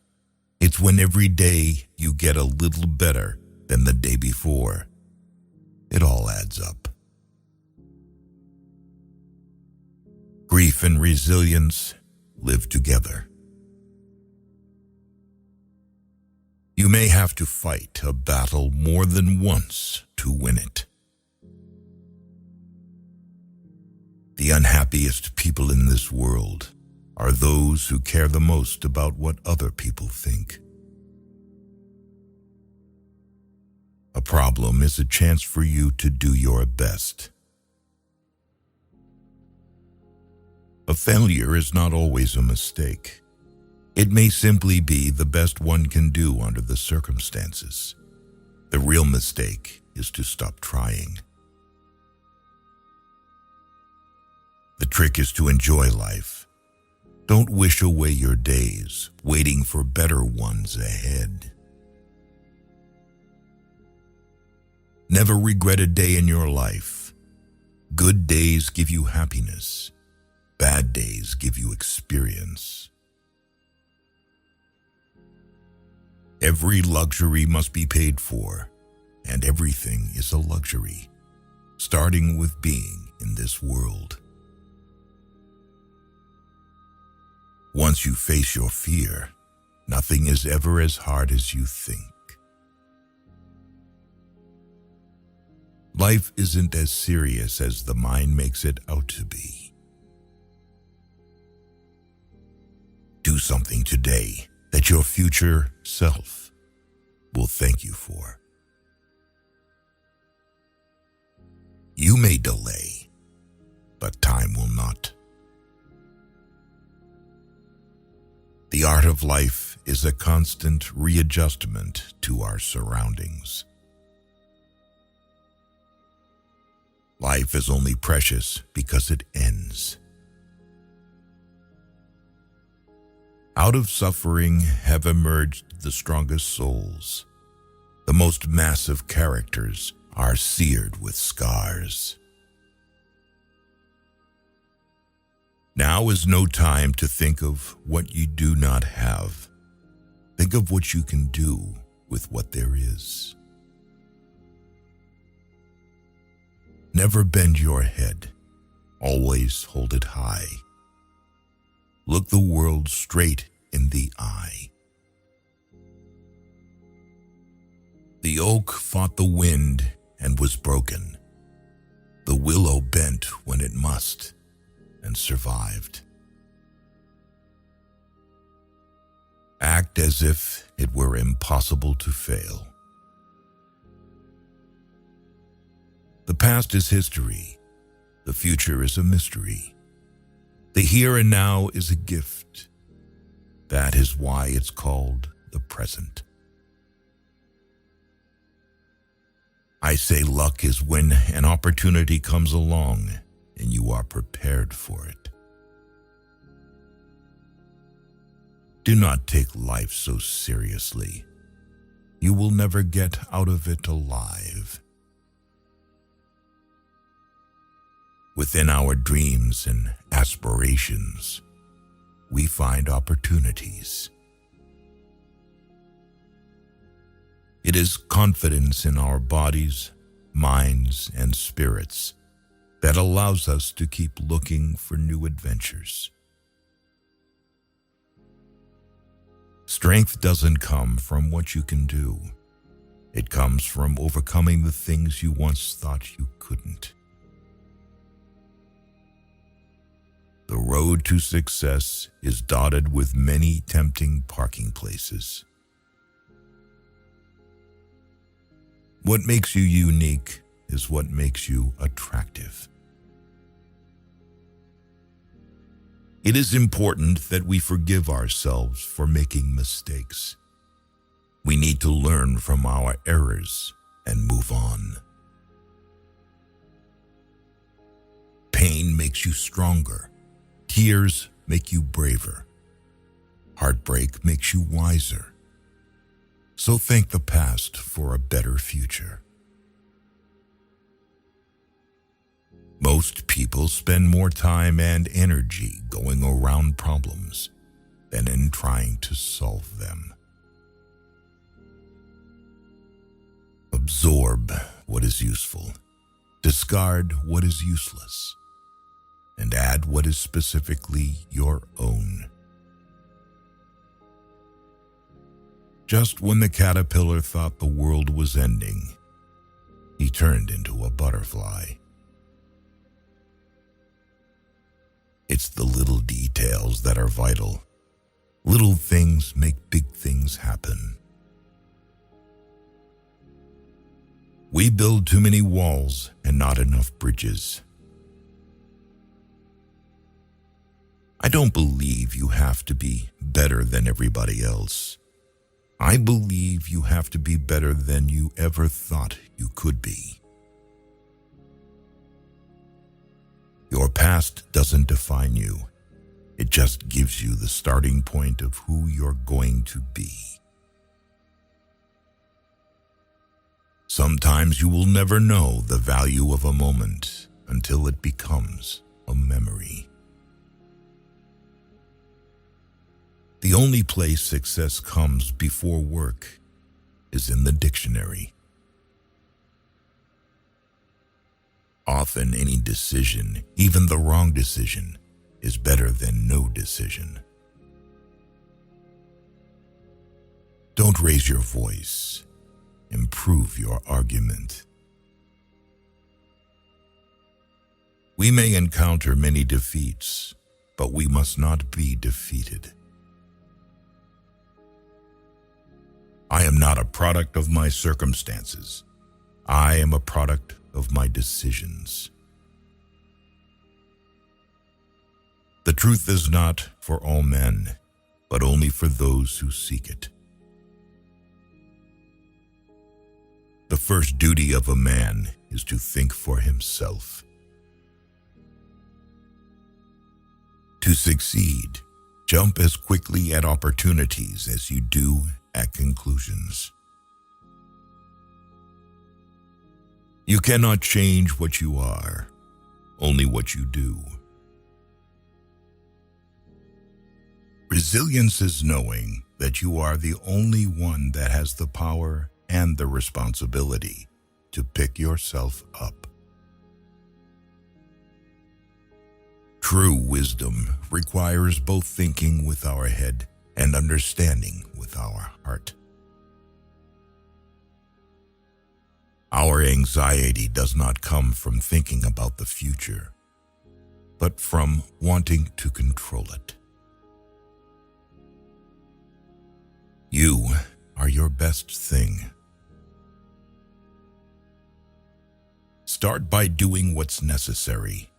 It's when every day you get a little better than the day before. It all adds up. Grief and resilience live together. You may have to fight a battle more than once to win it. The unhappiest people in this world are those who care the most about what other people think. A problem is a chance for you to do your best. A failure is not always a mistake. It may simply be the best one can do under the circumstances. The real mistake is to stop trying. The trick is to enjoy life. Don't wish away your days, waiting for better ones ahead. Never regret a day in your life. Good days give you happiness. Bad days give you experience. Every luxury must be paid for, and everything is a luxury, starting with being in this world. Once you face your fear, nothing is ever as hard as you think. Life isn't as serious as the mind makes it out to be. Do something today that your future self will thank you for. You may delay, but time will not. The art of life is a constant readjustment to our surroundings. Life is only precious because it ends. Out of suffering have emerged the strongest souls. The most massive characters are seared with scars. Now is no time to think of what you do not have. Think of what you can do with what there is. Never bend your head. Always hold it high. Look the world straight in the eye. The oak fought the wind and was broken. The willow bent when it must and survived. Act as if it were impossible to fail. The past is history. The future is a mystery. The here and now is a gift. That is why it's called the present. I say luck is when an opportunity comes along and you are prepared for it. Do not take life so seriously. You will never get out of it alive. Within our dreams and aspirations, we find opportunities. It is confidence in our bodies, minds, and spirits that allows us to keep looking for new adventures. Strength doesn't come from what you can do. It comes from overcoming the things you once thought you couldn't. The road to success is dotted with many tempting parking places. What makes you unique is what makes you attractive. It is important that we forgive ourselves for making mistakes. We need to learn from our errors and move on. Pain makes you stronger. Tears make you braver. Heartbreak makes you wiser. So thank the past for a better future. Most people spend more time and energy going around problems than in trying to solve them. Absorb what is useful, discard what is useless, and add what is specifically your own. Just when the caterpillar thought the world was ending, he turned into a butterfly. It's the little details that are vital. Little things make big things happen. We build too many walls and not enough bridges. I don't believe you have to be better than everybody else. I believe you have to be better than you ever thought you could be. Your past doesn't define you. It just gives you the starting point of who you're going to be. Sometimes you will never know the value of a moment until it becomes a memory. The only place success comes before work is in the dictionary. Often any decision, even the wrong decision, is better than no decision. Don't raise your voice. Improve your argument. We may encounter many defeats, but we must not be defeated. I am not a product of my circumstances. I am a product of my decisions. The truth is not for all men, but only for those who seek it. The first duty of a man is to think for himself. To succeed, jump as quickly at opportunities as you do at conclusions. You cannot change what you are, only what you do. Resilience is knowing that you are the only one that has the power and the responsibility to pick yourself up. True wisdom requires both thinking with our head and understanding with our heart. Our anxiety does not come from thinking about the future, but from wanting to control it. You are your best thing. Start by doing what's necessary,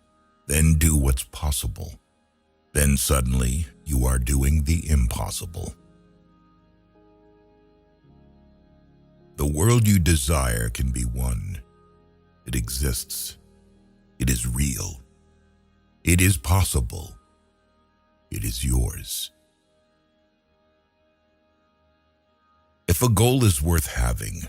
then do what's possible. Then suddenly you are doing the impossible. The world you desire can be won. It exists. It is real. It is possible. It is yours. If a goal is worth having,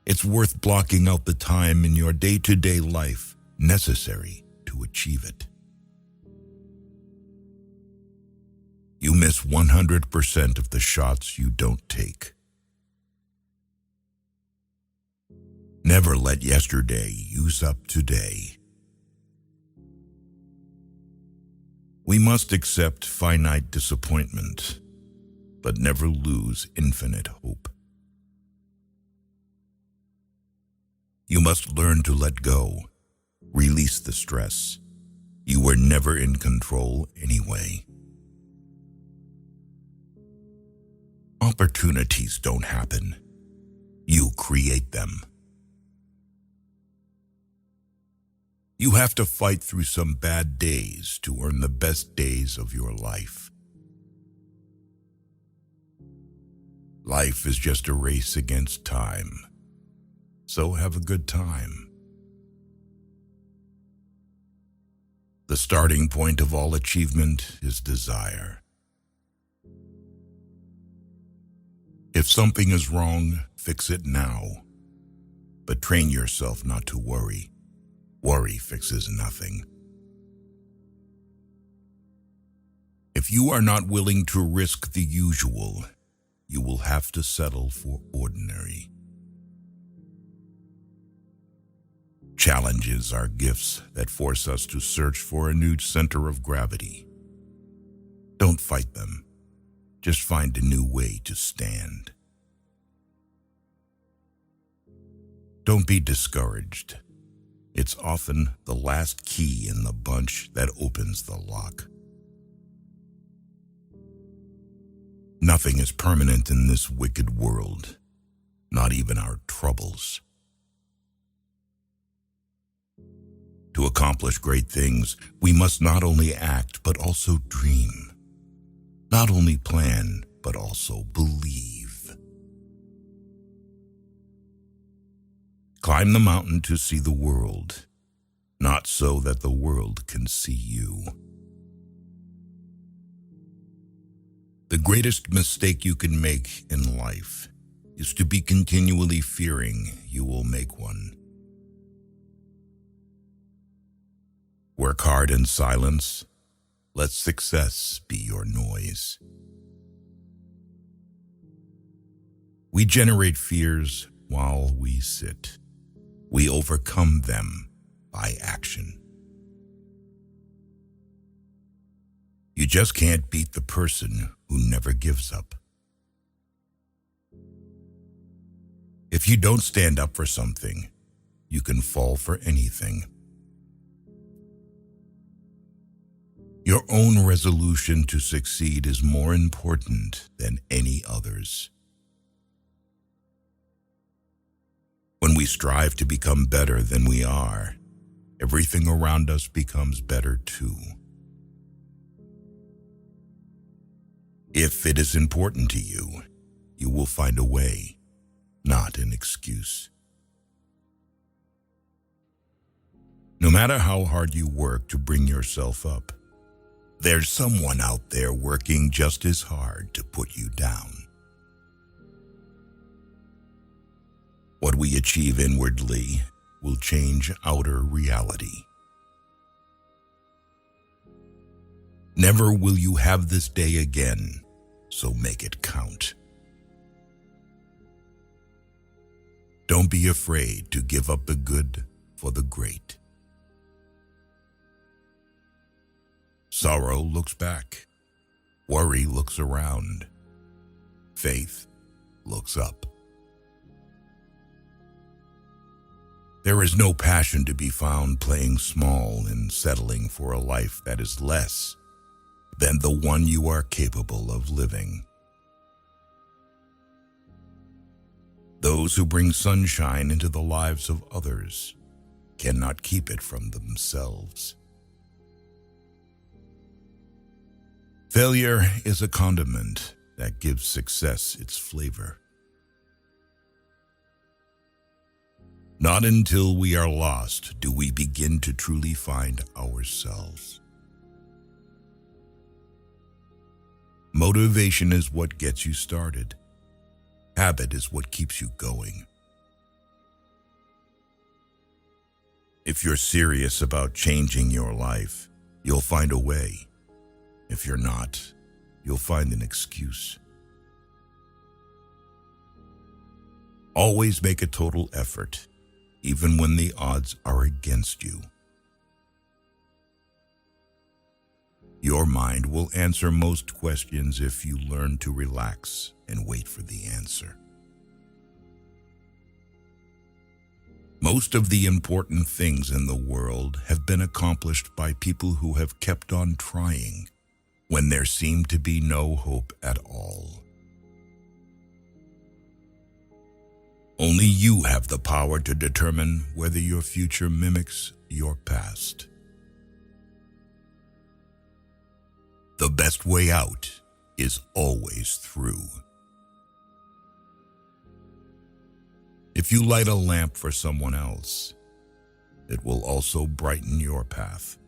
it's worth blocking out the time in your day-to-day life necessary to achieve it. You miss 100% of the shots you don't take. Never let yesterday use up today. We must accept finite disappointment, but never lose infinite hope. You must learn to let go, release the stress. You were never in control anyway. Opportunities don't happen. You create them. You have to fight through some bad days to earn the best days of your life. Life is just a race against time, so have a good time. The starting point of all achievement is desire. If something is wrong, fix it now, but train yourself not to worry. Worry fixes nothing. If you are not willing to risk the usual, you will have to settle for ordinary. Challenges are gifts that force us to search for a new center of gravity. Don't fight them. Just find a new way to stand. Don't be discouraged. It's often the last key in the bunch that opens the lock. Nothing is permanent in this wicked world, not even our troubles. To accomplish great things, we must not only act, but also dream. Not only plan, but also believe. Climb the mountain to see the world, not so that the world can see you. The greatest mistake you can make in life is to be continually fearing you will make one. Work hard in silence. Let success be your noise. We generate fears while we sit. We overcome them by action. You just can't beat the person who never gives up. If you don't stand up for something, you can fall for anything. Your own resolution to succeed is more important than any others. When we strive to become better than we are, everything around us becomes better too. If it is important to you, you will find a way, not an excuse. No matter how hard you work to bring yourself up, there's someone out there working just as hard to put you down. What we achieve inwardly will change outer reality. Never will you have this day again, so make it count. Don't be afraid to give up the good for the great. Sorrow looks back. Worry looks around. Faith looks up. There is no passion to be found playing small and settling for a life that is less than the one you are capable of living. Those who bring sunshine into the lives of others cannot keep it from themselves. Failure is a condiment that gives success its flavor. Not until we are lost do we begin to truly find ourselves. Motivation is what gets you started. Habit is what keeps you going. If you're serious about changing your life, you'll find a way. If you're not, you'll find an excuse. Always make a total effort, even when the odds are against you. Your mind will answer most questions if you learn to relax and wait for the answer. Most of the important things in the world have been accomplished by people who have kept on trying when there seemed to be no hope at all. Only you have the power to determine whether your future mimics your past. The best way out is always through. If you light a lamp for someone else, it will also brighten your path.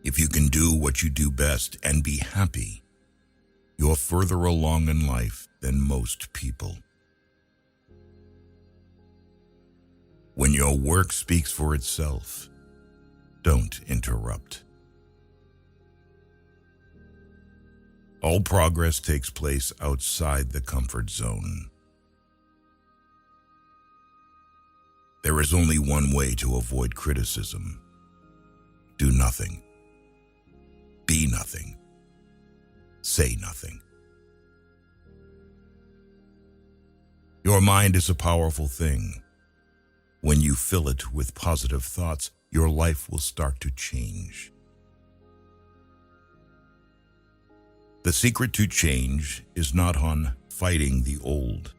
If you can do what you do best and be happy, you're further along in life than most people. When your work speaks for itself, don't interrupt. All progress takes place outside the comfort zone. There is only one way to avoid criticism. Do nothing. Be nothing. Say nothing. Your mind is a powerful thing. When you fill it with positive thoughts, your life will start to change. The secret to change is not on fighting the old,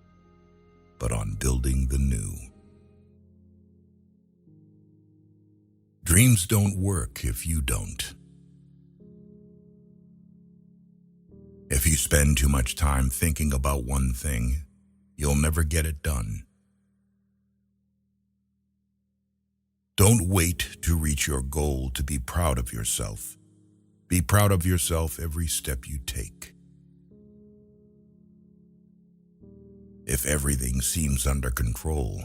but on building the new. Dreams don't work if you don't. If you spend too much time thinking about one thing, you'll never get it done. Don't wait to reach your goal to be proud of yourself. Be proud of yourself every step you take. If everything seems under control,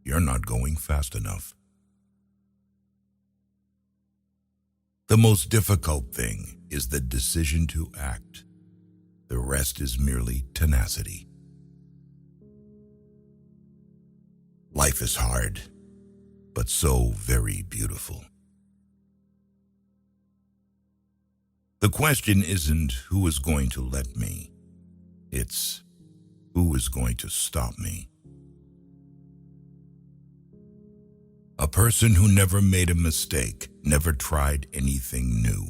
you're not going fast enough. The most difficult thing is the decision to act. The rest is merely tenacity. Life is hard, but so very beautiful. The question isn't who is going to let me. It's who is going to stop me. A person who never made a mistake, never tried anything new.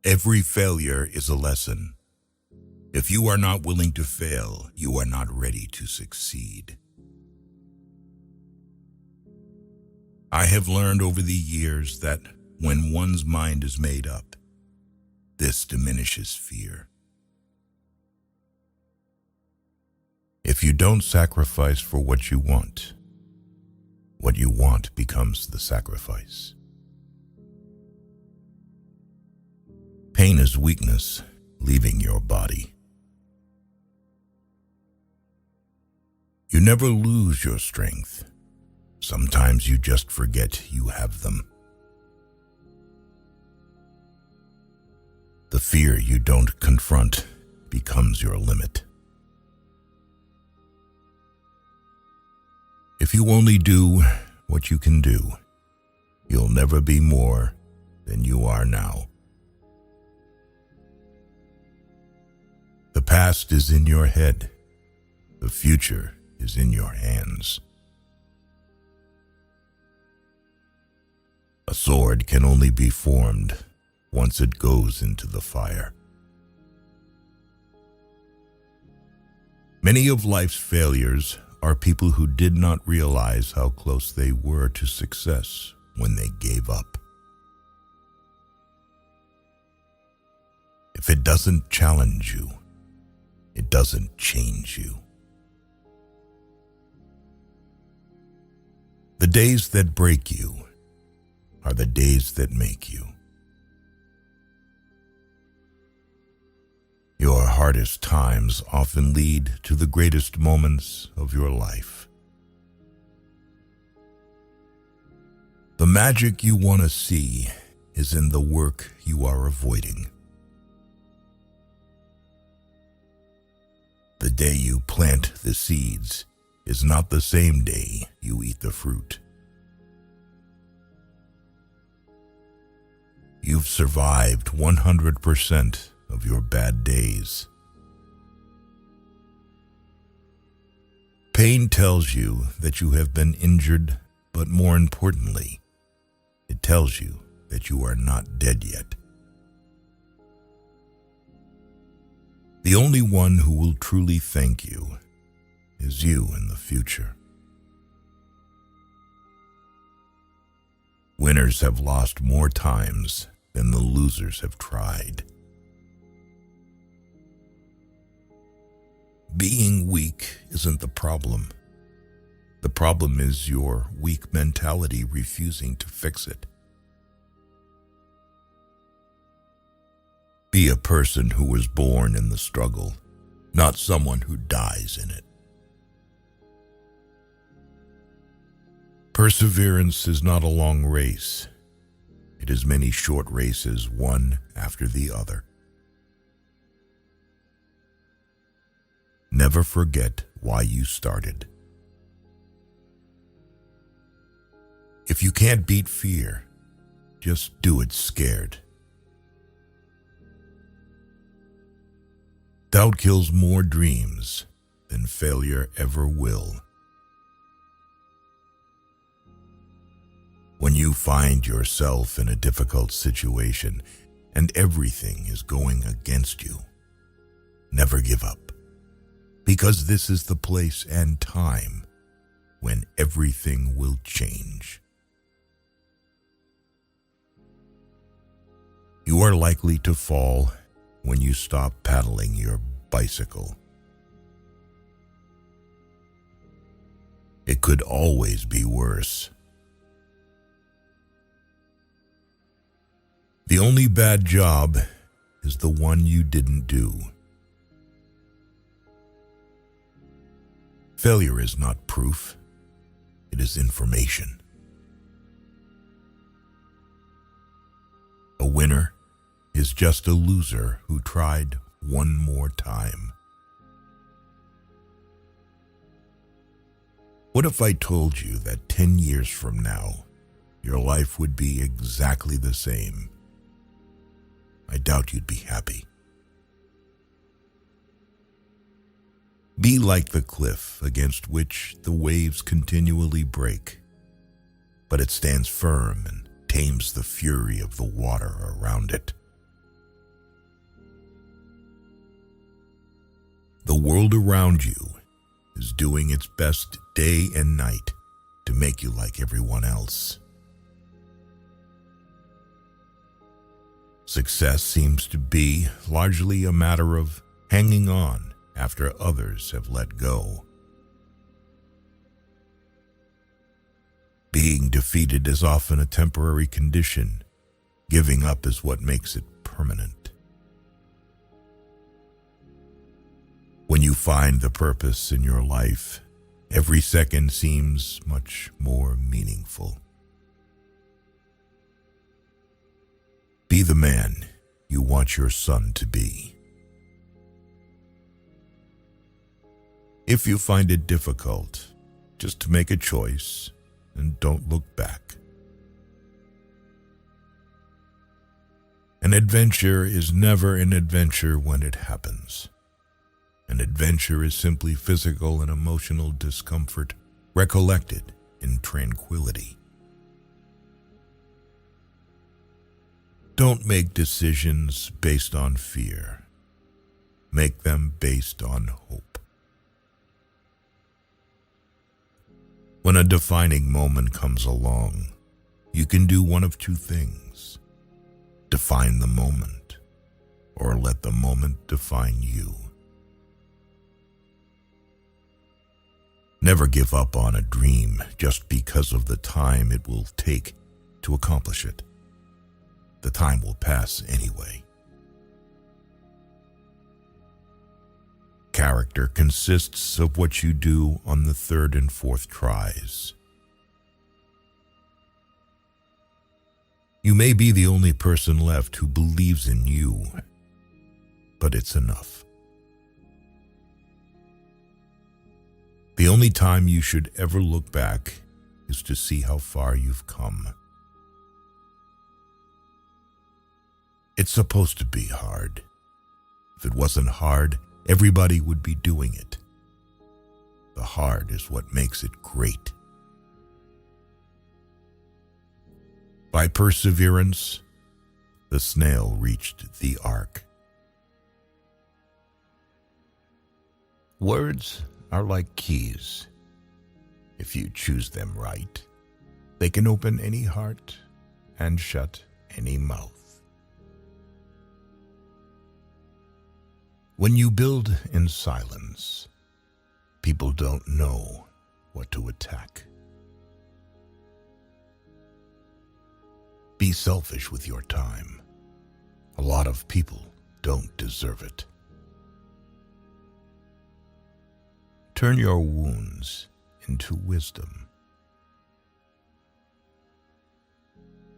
Every failure is a lesson. If you are not willing to fail, you are not ready to succeed. I have learned over the years that when one's mind is made up, this diminishes fear. If you don't sacrifice for what you want becomes the sacrifice. Pain is weakness leaving your body. You never lose your strength. Sometimes you just forget you have them. The fear you don't confront becomes your limit. If you only do what you can do, you'll never be more than you are now. The past is in your head. The future is in your hands. A sword can only be formed once it goes into the fire. Many of life's failures are people who did not realize how close they were to success when they gave up. If it doesn't challenge you, it doesn't change you. The days that break you are the days that make you. Your hardest times often lead to the greatest moments of your life. The magic you want to see is in the work you are avoiding. The day you plant the seeds is not the same day you eat the fruit. You've survived 100% of your bad days. Pain tells you that you have been injured, but more importantly, it tells you that you are not dead yet. The only one who will truly thank you is you in the future. Winners have lost more times than the losers have tried. Being weak isn't the problem. The problem is your weak mentality refusing to fix it. Be a person who was born in the struggle, not someone who dies in it. Perseverance is not a long race. It is many short races, one after the other. Never forget why you started. If you can't beat fear, just do it scared. Doubt kills more dreams than failure ever will. When you find yourself in a difficult situation and everything is going against you, never give up, because this is the place and time when everything will change. You are likely to fall when you stop paddling your bicycle. It could always be worse. The only bad job is the one you didn't do. Failure is not proof, it is information. A winner is just a loser who tried one more time. What if I told you that 10 years from now, your life would be exactly the same? I doubt you'd be happy. Be like the cliff against which the waves continually break, but it stands firm and tames the fury of the water around it. The world around you is doing its best day and night to make you like everyone else. Success seems to be largely a matter of hanging on after others have let go. Being defeated is often a temporary condition. Giving up is what makes it permanent. When you find the purpose in your life, every second seems much more meaningful. Be the man you want your son to be. If you find it difficult, just make a choice and don't look back. An adventure is never an adventure when it happens. An adventure is simply physical and emotional discomfort recollected in tranquility. Don't make decisions based on fear. Make them based on hope. When a defining moment comes along, you can do one of two things: define the moment, or let the moment define you. Never give up on a dream just because of the time it will take to accomplish it. The time will pass anyway. Character consists of what you do on the third and fourth tries. You may be the only person left who believes in you, but it's enough. The only time you should ever look back is to see how far you've come. It's supposed to be hard. If it wasn't hard, everybody would be doing it. The hard is what makes it great. By perseverance, the snail reached the ark. Words are like keys. If you choose them right, they can open any heart and shut any mouth. When you build in silence, people don't know what to attack. Be selfish with your time. A lot of people don't deserve it. Turn your wounds into wisdom.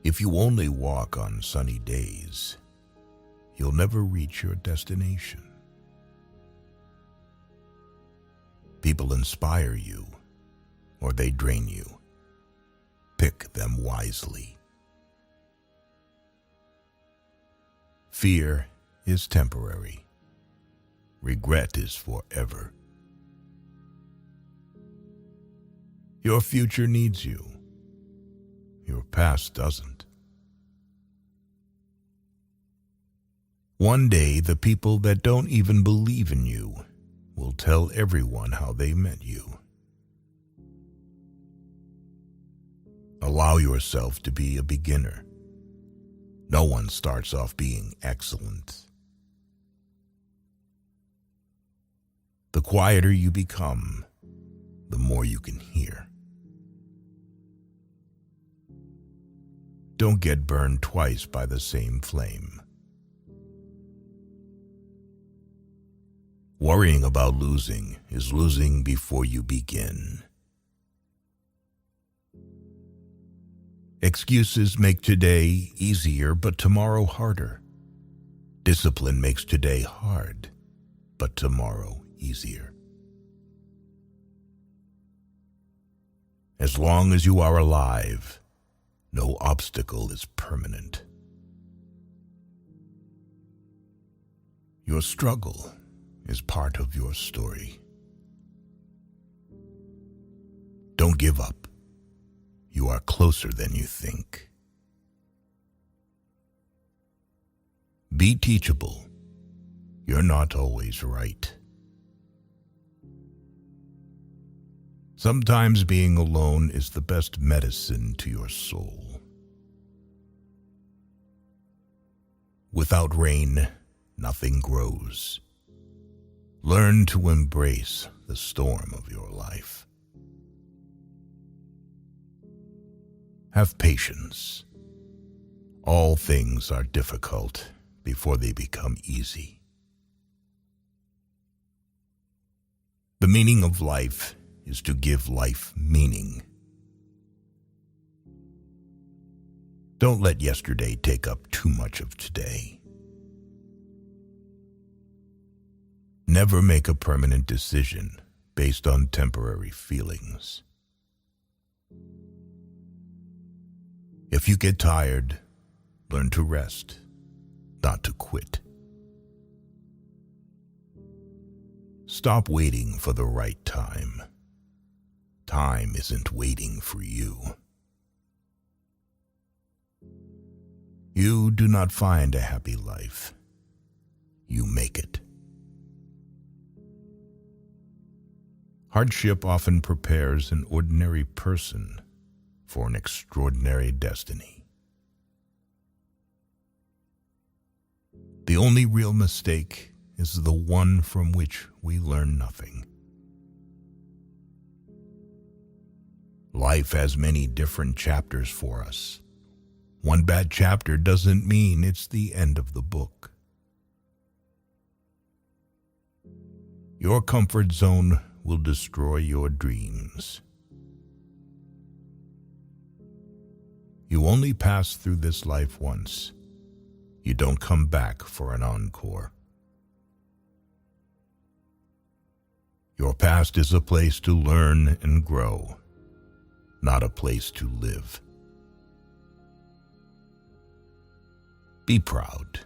If you only walk on sunny days, you'll never reach your destination. People inspire you, or they drain you. Pick them wisely. Fear is temporary. Regret is forever. Your future needs you. Your past doesn't. One day, the people that don't even believe in you will tell everyone how they met you. Allow yourself to be a beginner. No one starts off being excellent. The quieter you become, the more you can hear. Don't get burned twice by the same flame. Worrying about losing is losing before you begin. Excuses make today easier, but tomorrow harder. Discipline makes today hard, but tomorrow easier. As long as you are alive, no obstacle is permanent. Your struggle is part of your story. Don't give up. You are closer than you think. Be teachable. You're not always right. Sometimes being alone is the best medicine to your soul. Without rain, nothing grows. Learn to embrace the storm of your life. Have patience. All things are difficult before they become easy. The meaning of life is to give life meaning. Don't let yesterday take up too much of today. Never make a permanent decision based on temporary feelings. If you get tired, learn to rest, not to quit. Stop waiting for the right time. Time isn't waiting for you. You do not find a happy life. You make it. Hardship often prepares an ordinary person for an extraordinary destiny. The only real mistake is the one from which we learn nothing. Life has many different chapters for us. One bad chapter doesn't mean it's the end of the book. Your comfort zone will destroy your dreams. You only pass through this life once. You don't come back for an encore. Your past is a place to learn and grow, not a place to live. Be proud.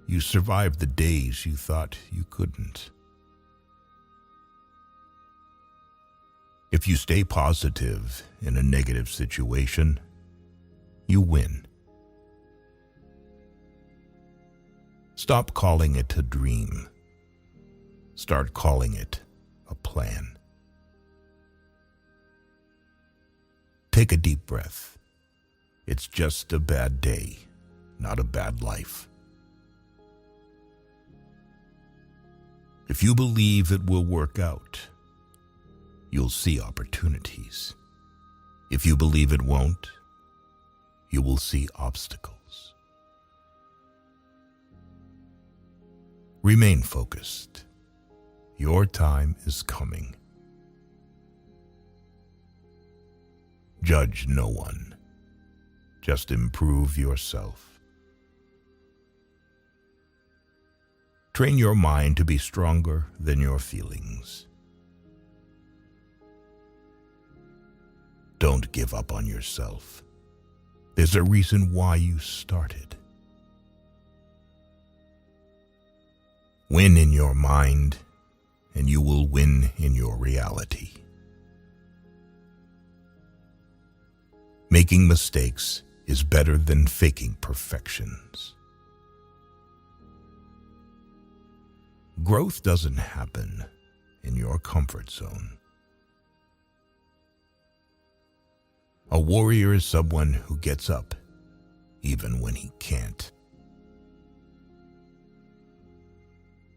You survived the days you thought you couldn't. If you stay positive in a negative situation, you win. Stop calling it a dream. Start calling it a plan. Take a deep breath. It's just a bad day, not a bad life. If you believe it will work out, you'll see opportunities. If you believe it won't, you will see obstacles. Remain focused. Your time is coming. Judge no one. Just improve yourself. Train your mind to be stronger than your feelings. Don't give up on yourself. There's a reason why you started. Win in your mind, and you will win in your reality. Making mistakes is better than faking perfections. Growth doesn't happen in your comfort zone. A warrior is someone who gets up even when he can't.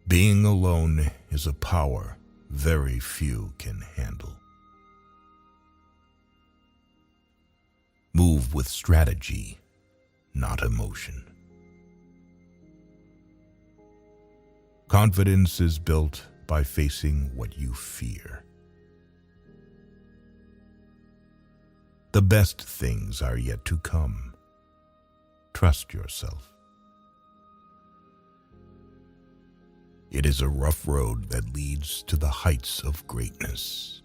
Being alone is a power very few can handle. Move with strategy, not emotion. Confidence is built by facing what you fear. The best things are yet to come. Trust yourself. It is a rough road that leads to the heights of greatness.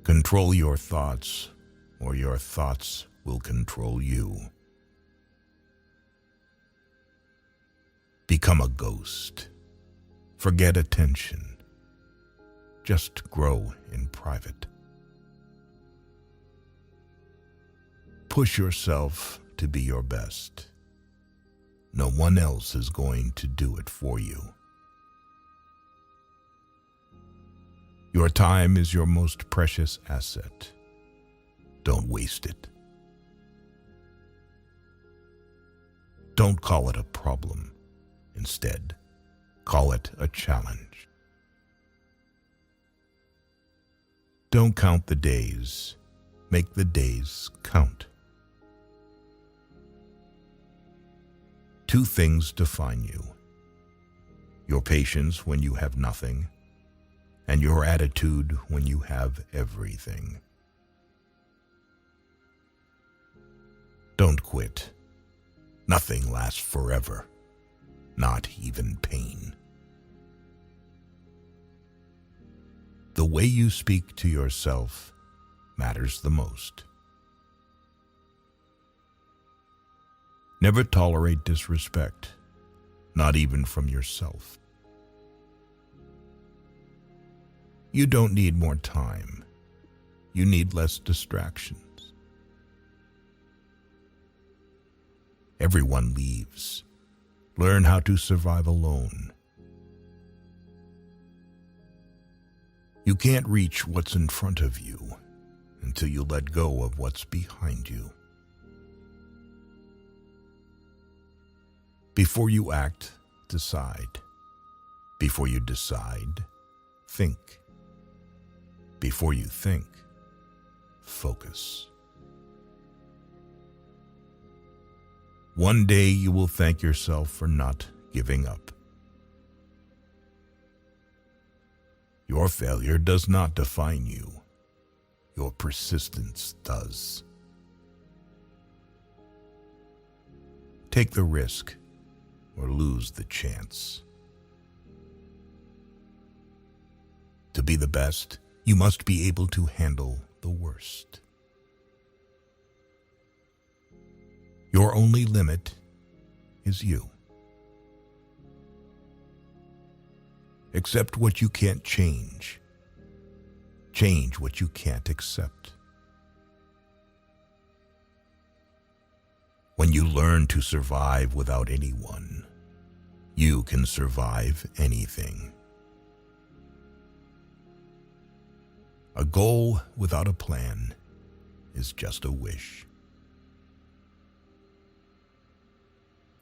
Control your thoughts, or your thoughts will control you. Become a ghost. Forget attention. Just grow in private. Push yourself to be your best. No one else is going to do it for you. Your time is your most precious asset. Don't waste it. Don't call it a problem. Instead, call it a challenge. Don't count the days. Make the days count. Two things define you: your patience when you have nothing, and your attitude when you have everything. Don't quit. Nothing lasts forever, not even pain. The way you speak to yourself matters the most. Never tolerate disrespect, not even from yourself. You don't need more time. You need less distractions. Everyone leaves. Learn how to survive alone. You can't reach what's in front of you until you let go of what's behind you. Before you act, decide. Before you decide, think. Before you think, focus. One day you will thank yourself for not giving up. Your failure does not define you. Your persistence does. Take the risk or lose the chance. To be the best, you must be able to handle the worst. Your only limit is you. Accept what you can't change. Change what you can't accept. When you learn to survive without anyone, you can survive anything. A goal without a plan is just a wish.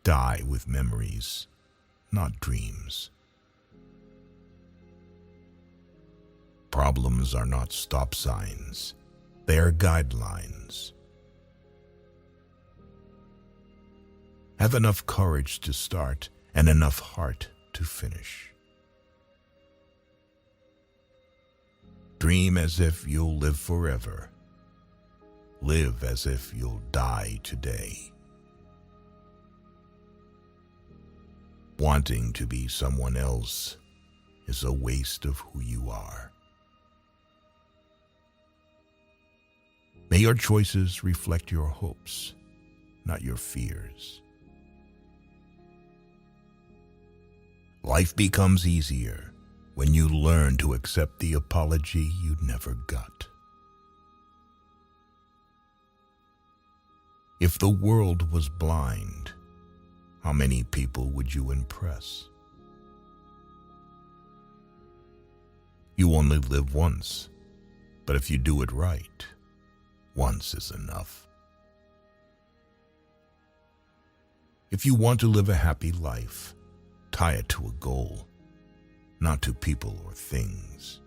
Die with memories, not dreams. Problems are not stop signs. They are guidelines. Have enough courage to start and enough heart to finish. Dream as if you'll live forever. Live as if you'll die today. Wanting to be someone else is a waste of who you are. May your choices reflect your hopes, not your fears. Life becomes easier when you learn to accept the apology you never got. If the world was blind, how many people would you impress? You only live once, but if you do it right, once is enough. If you want to live a happy life, tie it to a goal, not to people or things.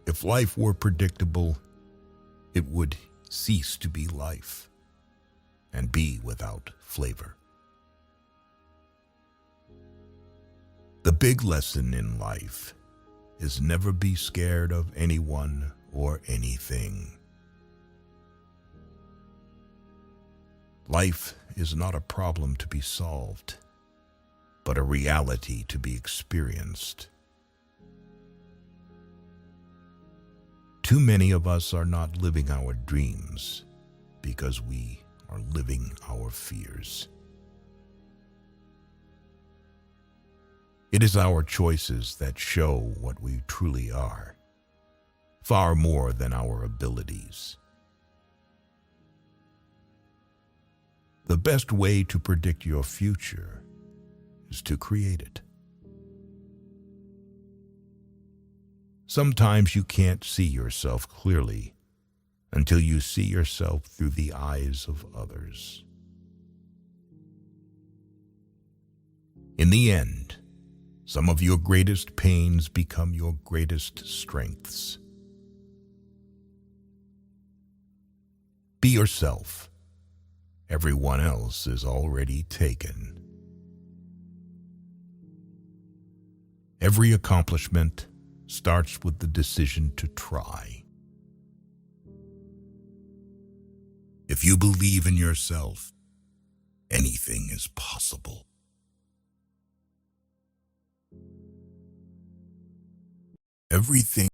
If life were predictable, it would cease to be life and be without flavor. The big lesson in life is never be scared of anyone or anything. Life is not a problem to be solved, but a reality to be experienced. Too many of us are not living our dreams because we are living our fears. It is our choices that show what we truly are, far more than our abilities. The best way to predict your future is to create it. Sometimes you can't see yourself clearly until you see yourself through the eyes of others. In the end, some of your greatest pains become your greatest strengths. Be yourself. Everyone else is already taken. Every accomplishment starts with the decision to try. If you believe in yourself, anything is possible. Everything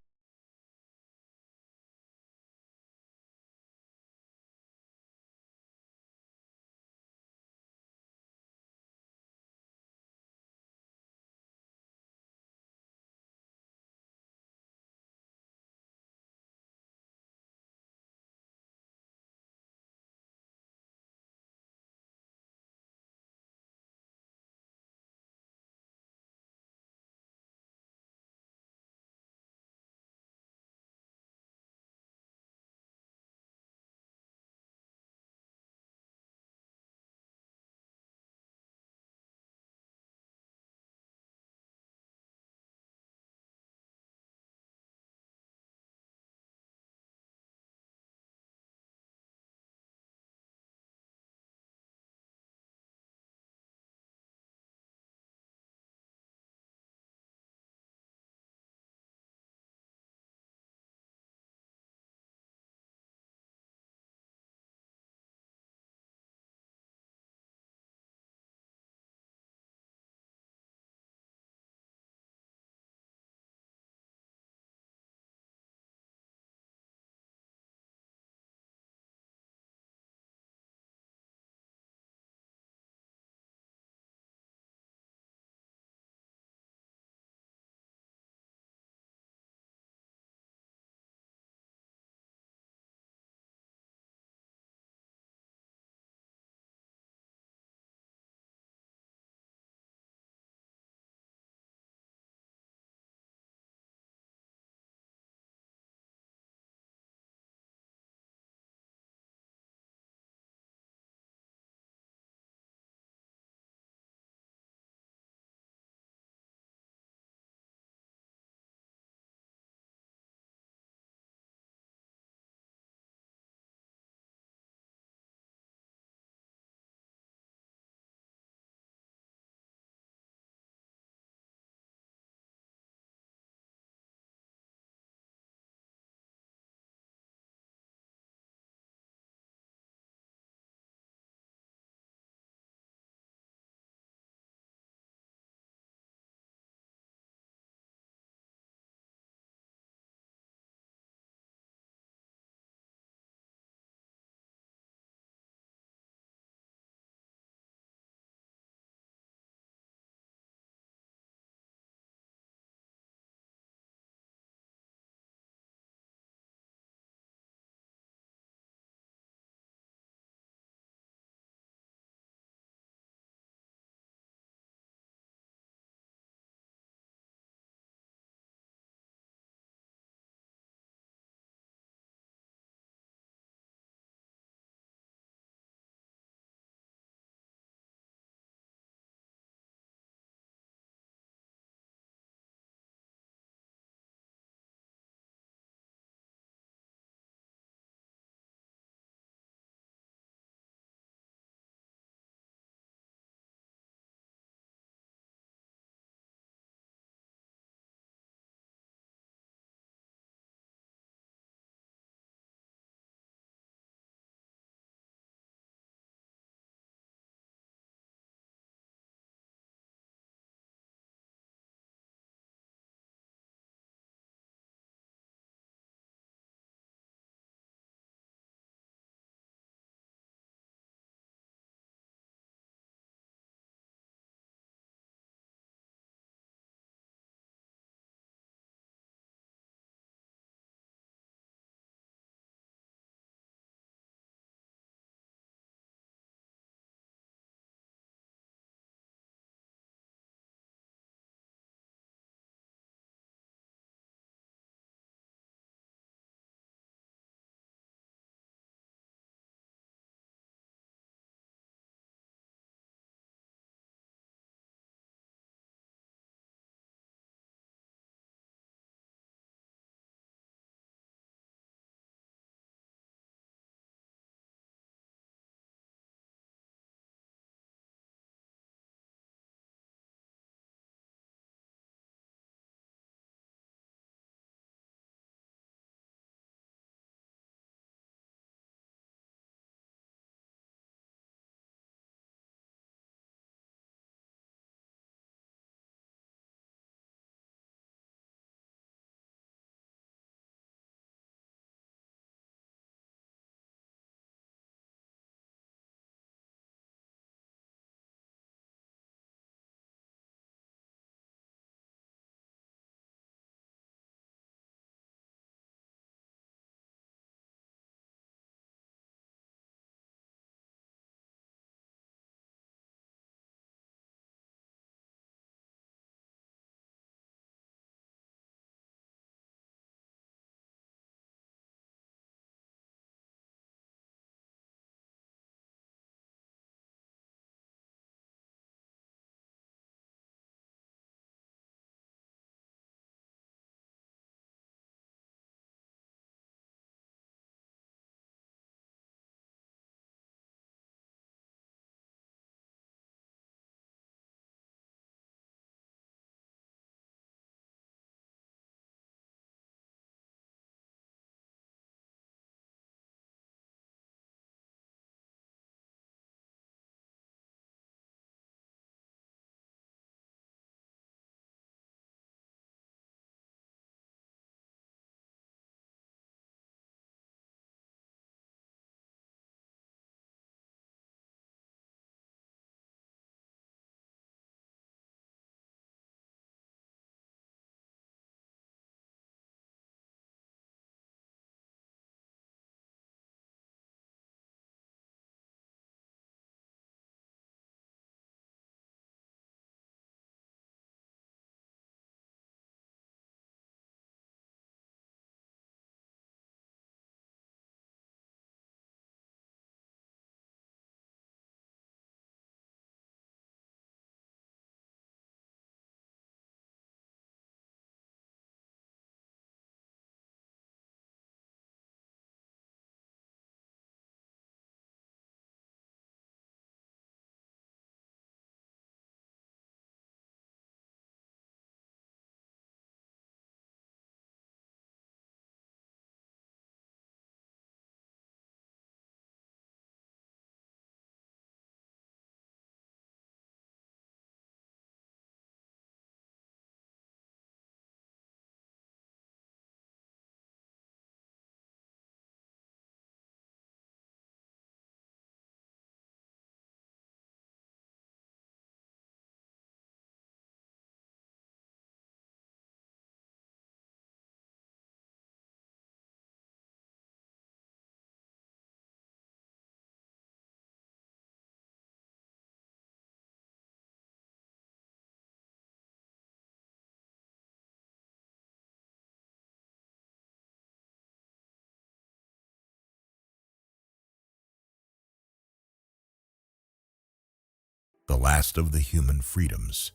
the last of the human freedoms,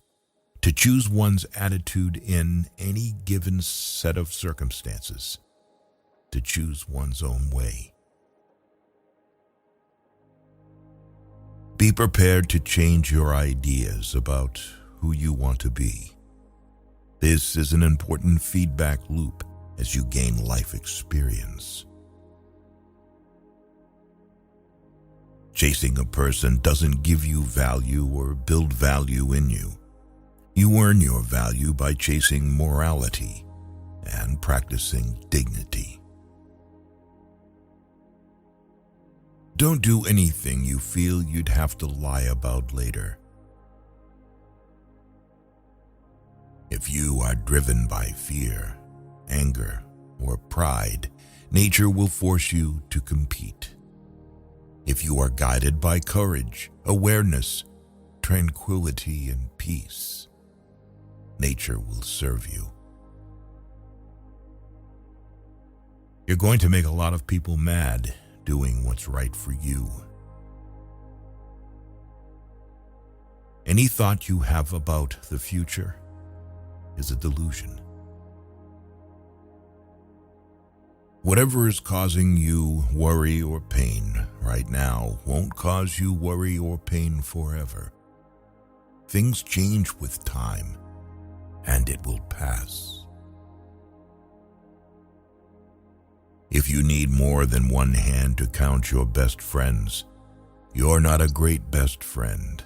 to choose one's attitude in any given set of circumstances, to choose one's own way. Be prepared to change your ideas about who you want to be. This is an important feedback loop as you gain life experience. Chasing a person doesn't give you value or build value in you. You earn your value by chasing morality and practicing dignity. Don't do anything you feel you'd have to lie about later. If you are driven by fear, anger, or pride, nature will force you to compete. If you are guided by courage, awareness, tranquility, and peace, nature will serve you. You're going to make a lot of people mad doing what's right for you. Any thought you have about the future is a delusion. Whatever is causing you worry or pain right now won't cause you worry or pain forever. Things change with time, and it will pass. If you need more than one hand to count your best friends, you're not a great best friend.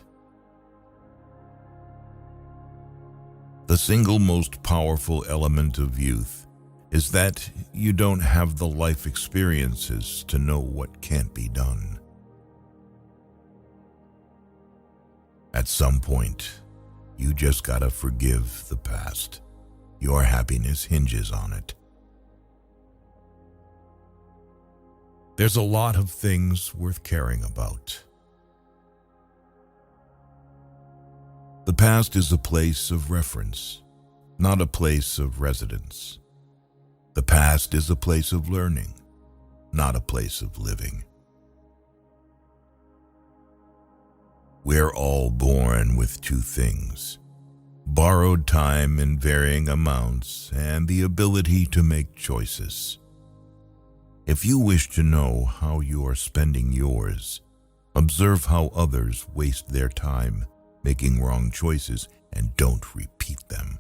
The single most powerful element of youth is that you don't have the life experiences to know what can't be done. At some point, you just gotta forgive the past. Your happiness hinges on it. There's a lot of things worth caring about. The past is a place of reference, not a place of residence. The past is a place of learning, not a place of living. We're all born with two things: borrowed time in varying amounts and the ability to make choices. If you wish to know how you are spending yours, observe how others waste their time making wrong choices and don't repeat them.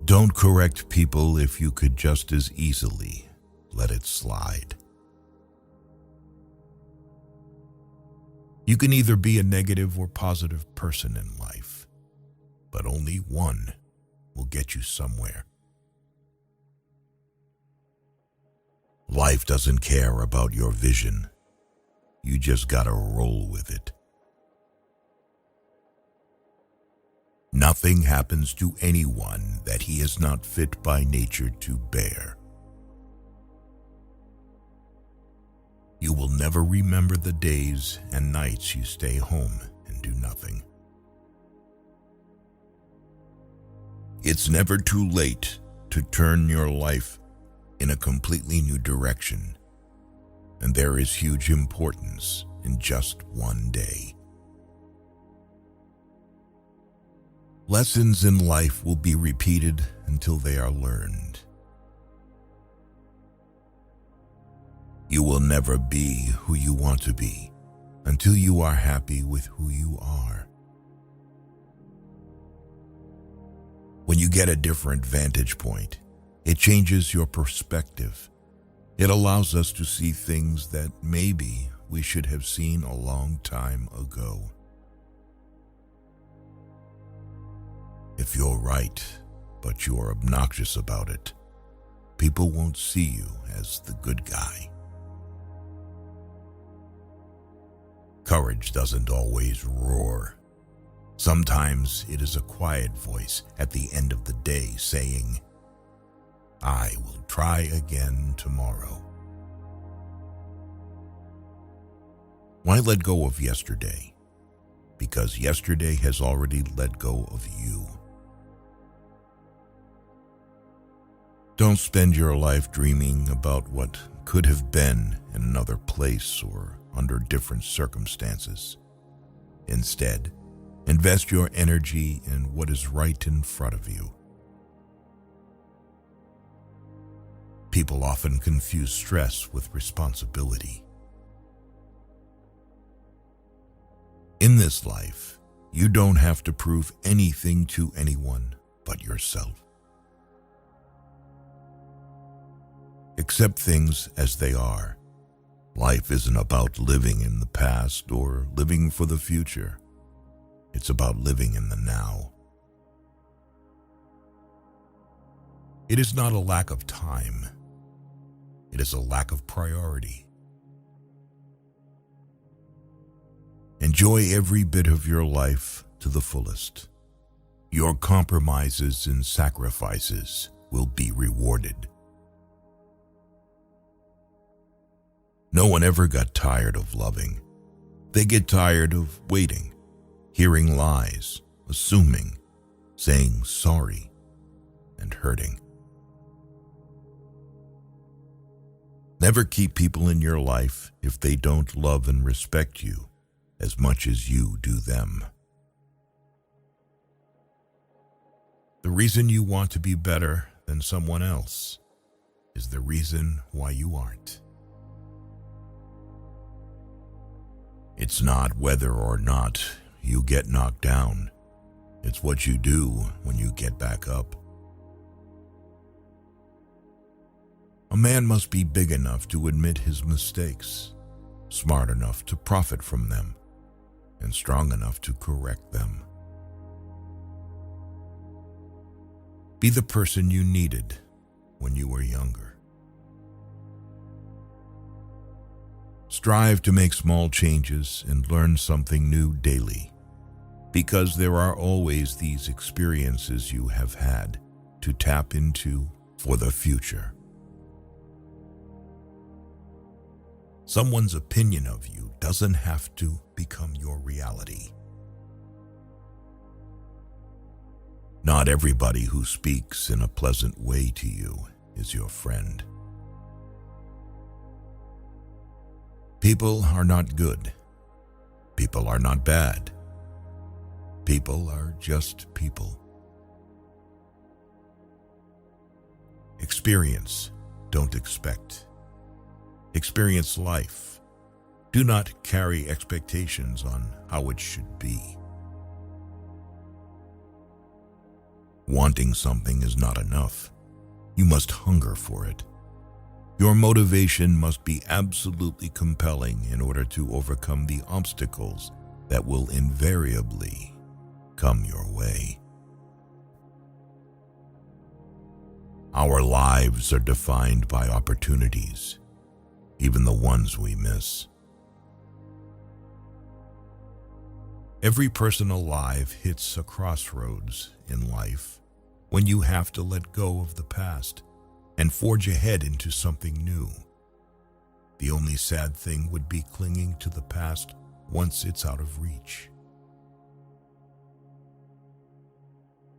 Don't correct people if you could just as easily let it slide. You can either be a negative or positive person in life, but only one will get you somewhere. Life doesn't care about your vision. You just gotta roll with it. Nothing happens to anyone that he is not fit by nature to bear. You will never remember the days and nights you stay home and do nothing. It's never too late to turn your life in a completely new direction, and there is huge importance in just one day. Lessons in life will be repeated until they are learned. You will never be who you want to be until you are happy with who you are. When you get a different vantage point, it changes your perspective. It allows us to see things that maybe we should have seen a long time ago. If you're right, but you're obnoxious about it, people won't see you as the good guy. Courage doesn't always roar. Sometimes it is a quiet voice at the end of the day saying, "I will try again tomorrow." Why let go of yesterday? Because yesterday has already let go of you. Don't spend your life dreaming about what could have been in another place or under different circumstances. Instead, invest your energy in what is right in front of you. People often confuse stress with responsibility. In this life, you don't have to prove anything to anyone but yourself. Accept things as they are. Life isn't about living in the past or living for the future. It's about living in the now. It is not a lack of time. It is a lack of priority. Enjoy every bit of your life to the fullest. Your compromises and sacrifices will be rewarded. No one ever got tired of loving. They get tired of waiting, hearing lies, assuming, saying sorry, and hurting. Never keep people in your life if they don't love and respect you as much as you do them. The reason you want to be better than someone else is the reason why you aren't. It's not whether or not you get knocked down. It's what you do when you get back up. A man must be big enough to admit his mistakes, smart enough to profit from them, and strong enough to correct them. Be the person you needed when you were younger. Strive to make small changes and learn something new daily, because there are always these experiences you have had to tap into for the future. Someone's opinion of you doesn't have to become your reality. Not everybody who speaks in a pleasant way to you is your friend. People are not good. People are not bad. People are just people. Experience, don't expect. Experience life. Do not carry expectations on how it should be. Wanting something is not enough. You must hunger for it. Your motivation must be absolutely compelling in order to overcome the obstacles that will invariably come your way. Our lives are defined by opportunities, even the ones we miss. Every person alive hits a crossroads in life when you have to let go of the past and forge ahead into something new. The only sad thing would be clinging to the past once it's out of reach.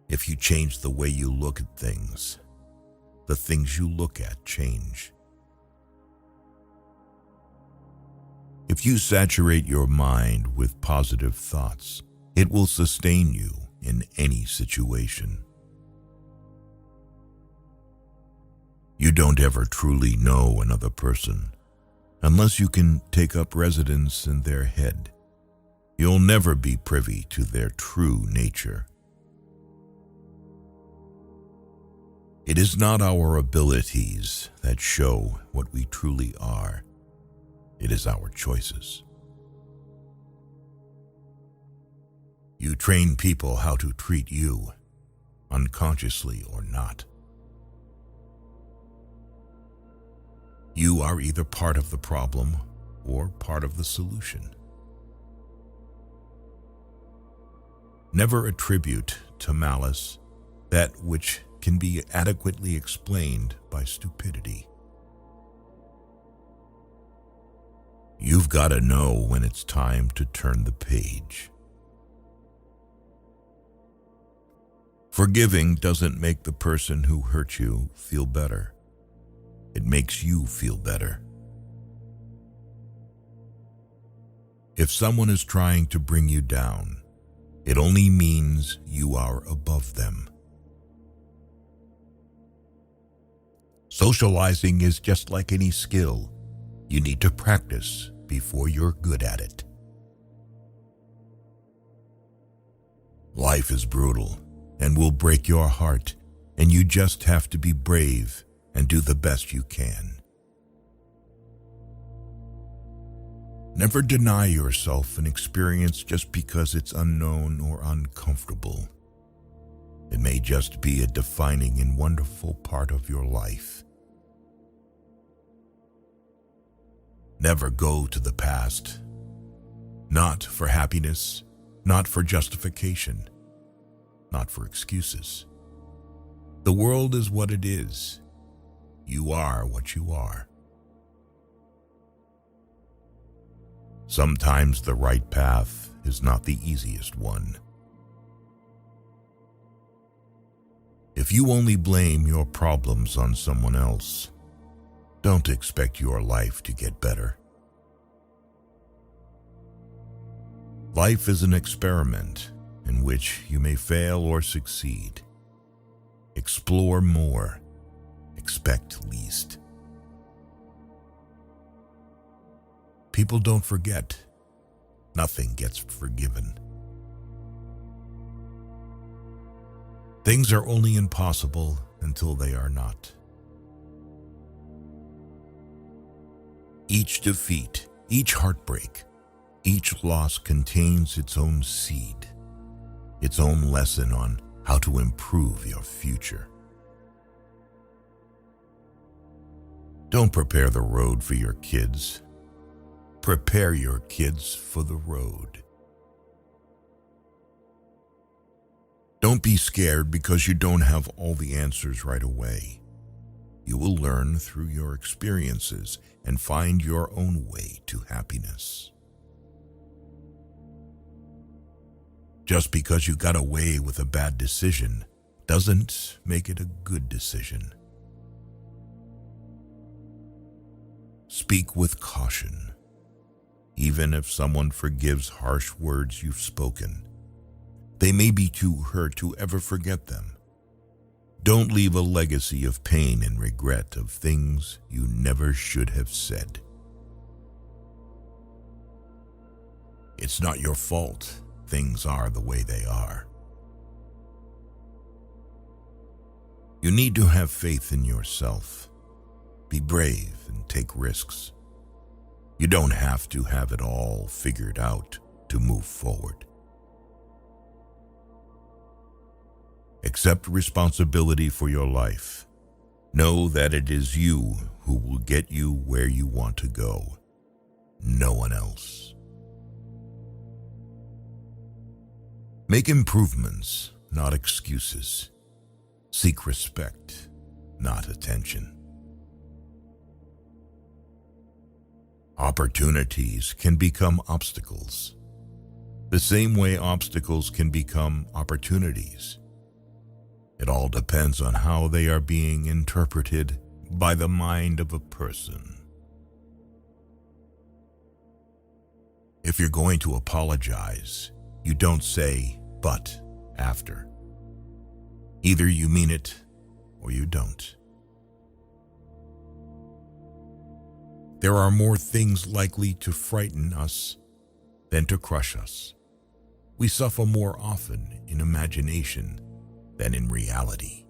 If you change the way you look at things, the things you look at change. If you saturate your mind with positive thoughts, it will sustain you in any situation. You don't ever truly know another person unless you can take up residence in their head. You'll never be privy to their true nature. It is not our abilities that show what we truly are. It is our choices. You train people how to treat you, unconsciously or not. You are either part of the problem or part of the solution. Never attribute to malice that which can be adequately explained by stupidity. You've got to know when it's time to turn the page. Forgiving doesn't make the person who hurt you feel better. It makes you feel better. If someone is trying to bring you down, it only means you are above them. Socializing is just like any skill. You need to practice before you're good at it. Life is brutal and will break your heart, and you just have to be brave and do the best you can. Never deny yourself an experience just because it's unknown or uncomfortable. It may just be a defining and wonderful part of your life. Never go to the past. Not for happiness, not for justification, not for excuses. The world is what it is. You are what you are. Sometimes the right path is not the easiest one. If you only blame your problems on someone else, don't expect your life to get better. Life is an experiment in which you may fail or succeed. Explore more, expect least. People don't forget. Nothing gets forgiven. Things are only impossible until they are not. Each defeat, each heartbreak, each loss contains its own seed, its own lesson on how to improve your future. Don't prepare the road for your kids. Prepare your kids for the road. Don't be scared because you don't have all the answers right away. You will learn through your experiences and find your own way to happiness. Just because you got away with a bad decision doesn't make it a good decision. Speak with caution. Even if someone forgives harsh words you've spoken, they may be too hurt to ever forget them. Don't leave a legacy of pain and regret of things you never should have said. It's not your fault things are the way they are. You need to have faith in yourself. Be brave and take risks. You don't have to have it all figured out to move forward. Accept responsibility for your life. Know that it is you who will get you where you want to go, no one else. Make improvements, not excuses. Seek respect, not attention. Opportunities can become obstacles, the same way obstacles can become opportunities. It all depends on how they are being interpreted by the mind of a person. If you're going to apologize, you don't say, "but" after. Either you mean it or you don't. There are more things likely to frighten us than to crush us. We suffer more often in imagination than in reality.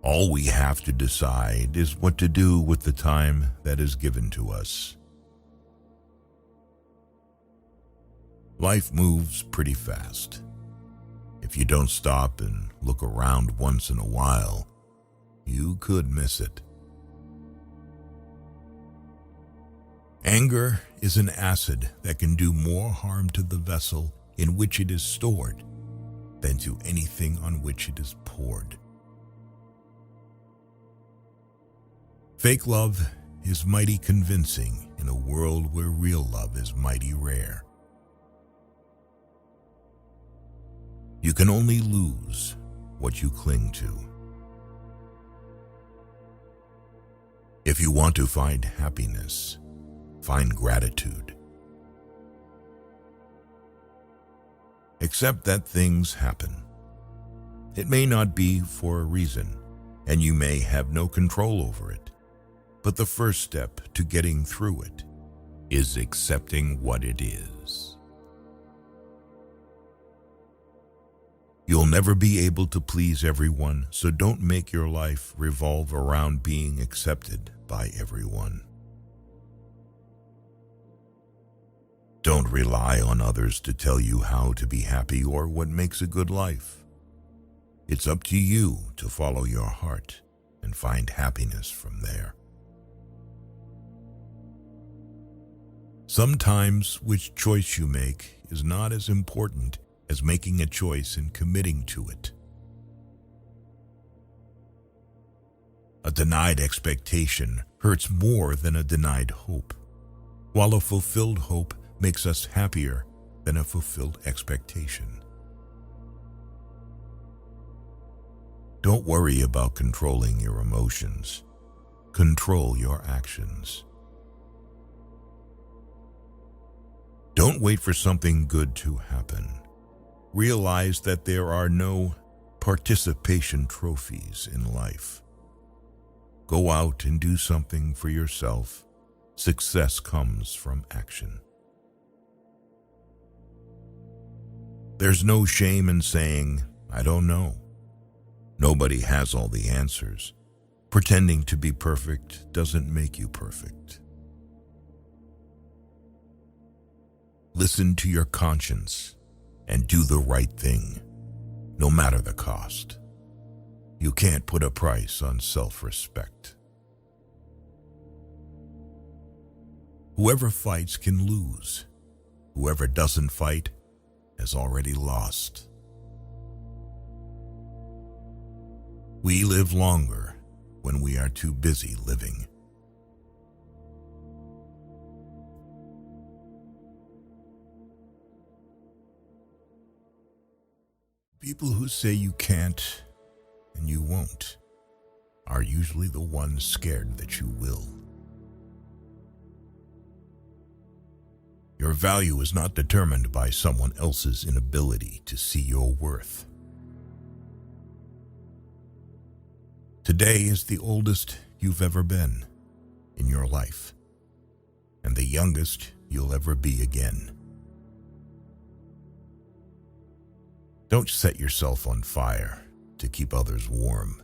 All we have to decide is what to do with the time that is given to us. Life moves pretty fast. If you don't stop and look around once in a while, you could miss it. Anger is an acid that can do more harm to the vessel in which it is stored than to anything on which it is poured. Fake love is mighty convincing in a world where real love is mighty rare. You can only lose what you cling to. If you want to find happiness, Find gratitude. Accept that things happen. It may not be for a reason, and you may have no control over it. But the first step to getting through it is accepting what it is. You'll never be able to please everyone, so don't make your life revolve around being accepted by everyone. Don't rely on others to tell you how to be happy or what makes a good life. It's up to you to follow your heart and find happiness from there. Sometimes which choice you make is not as important as making a choice and committing to it. A denied expectation hurts more than a denied hope, while a fulfilled hope makes us happier than a fulfilled expectation. Don't worry about controlling your emotions. Control your actions. Don't wait for something good to happen. Realize that there are no participation trophies in life. Go out and do something for yourself. Success comes from action. There's no shame in saying, I don't know. Nobody has all the answers. Pretending to be perfect doesn't make you perfect. Listen to your conscience and do the right thing, no matter the cost. You can't put a price on self-respect. Whoever fights can lose. Whoever doesn't fight has already lost. We live longer when we are too busy living. People who say you can't and you won't are usually the ones scared that you will. Your value is not determined by someone else's inability to see your worth. Today is the oldest you've ever been in your life, and the youngest you'll ever be again. Don't set yourself on fire to keep others warm.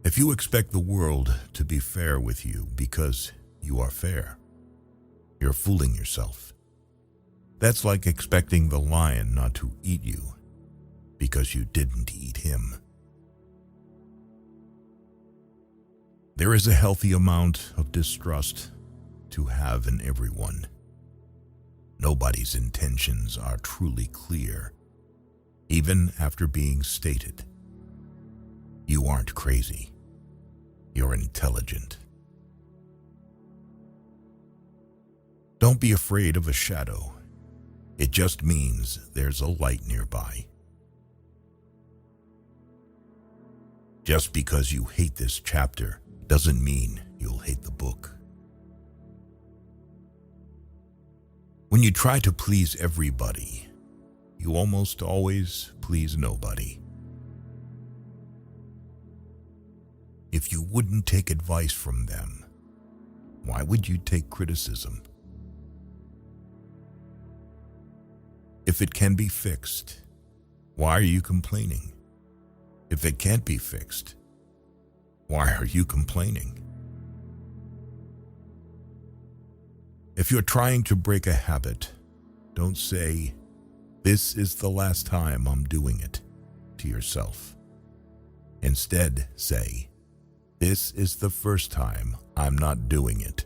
If you expect the world to be fair with you because you are fair, you're fooling yourself. That's like expecting the lion not to eat you because you didn't eat him. There is a healthy amount of distrust to have in everyone. Nobody's intentions are truly clear, even after being stated. You aren't crazy. You're intelligent. Don't be afraid of a shadow. It just means there's a light nearby. Just because you hate this chapter doesn't mean you'll hate the book. When you try to please everybody, you almost always please nobody. If you wouldn't take advice from them, why would you take criticism? If it can be fixed, why are you complaining? If it can't be fixed, why are you complaining? If you're trying to break a habit, don't say, "This is the last time I'm doing it," to yourself. Instead, say, "This is the first time I'm not doing it."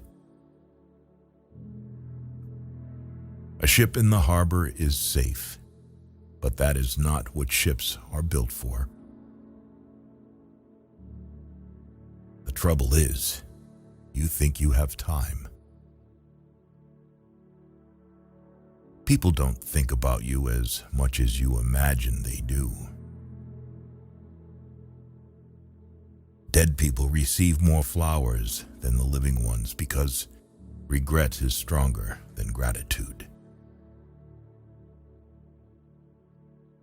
A ship in the harbor is safe, but that is not what ships are built for. The trouble is, you think you have time. People don't think about you as much as you imagine they do. Dead people receive more flowers than the living ones because regret is stronger than gratitude.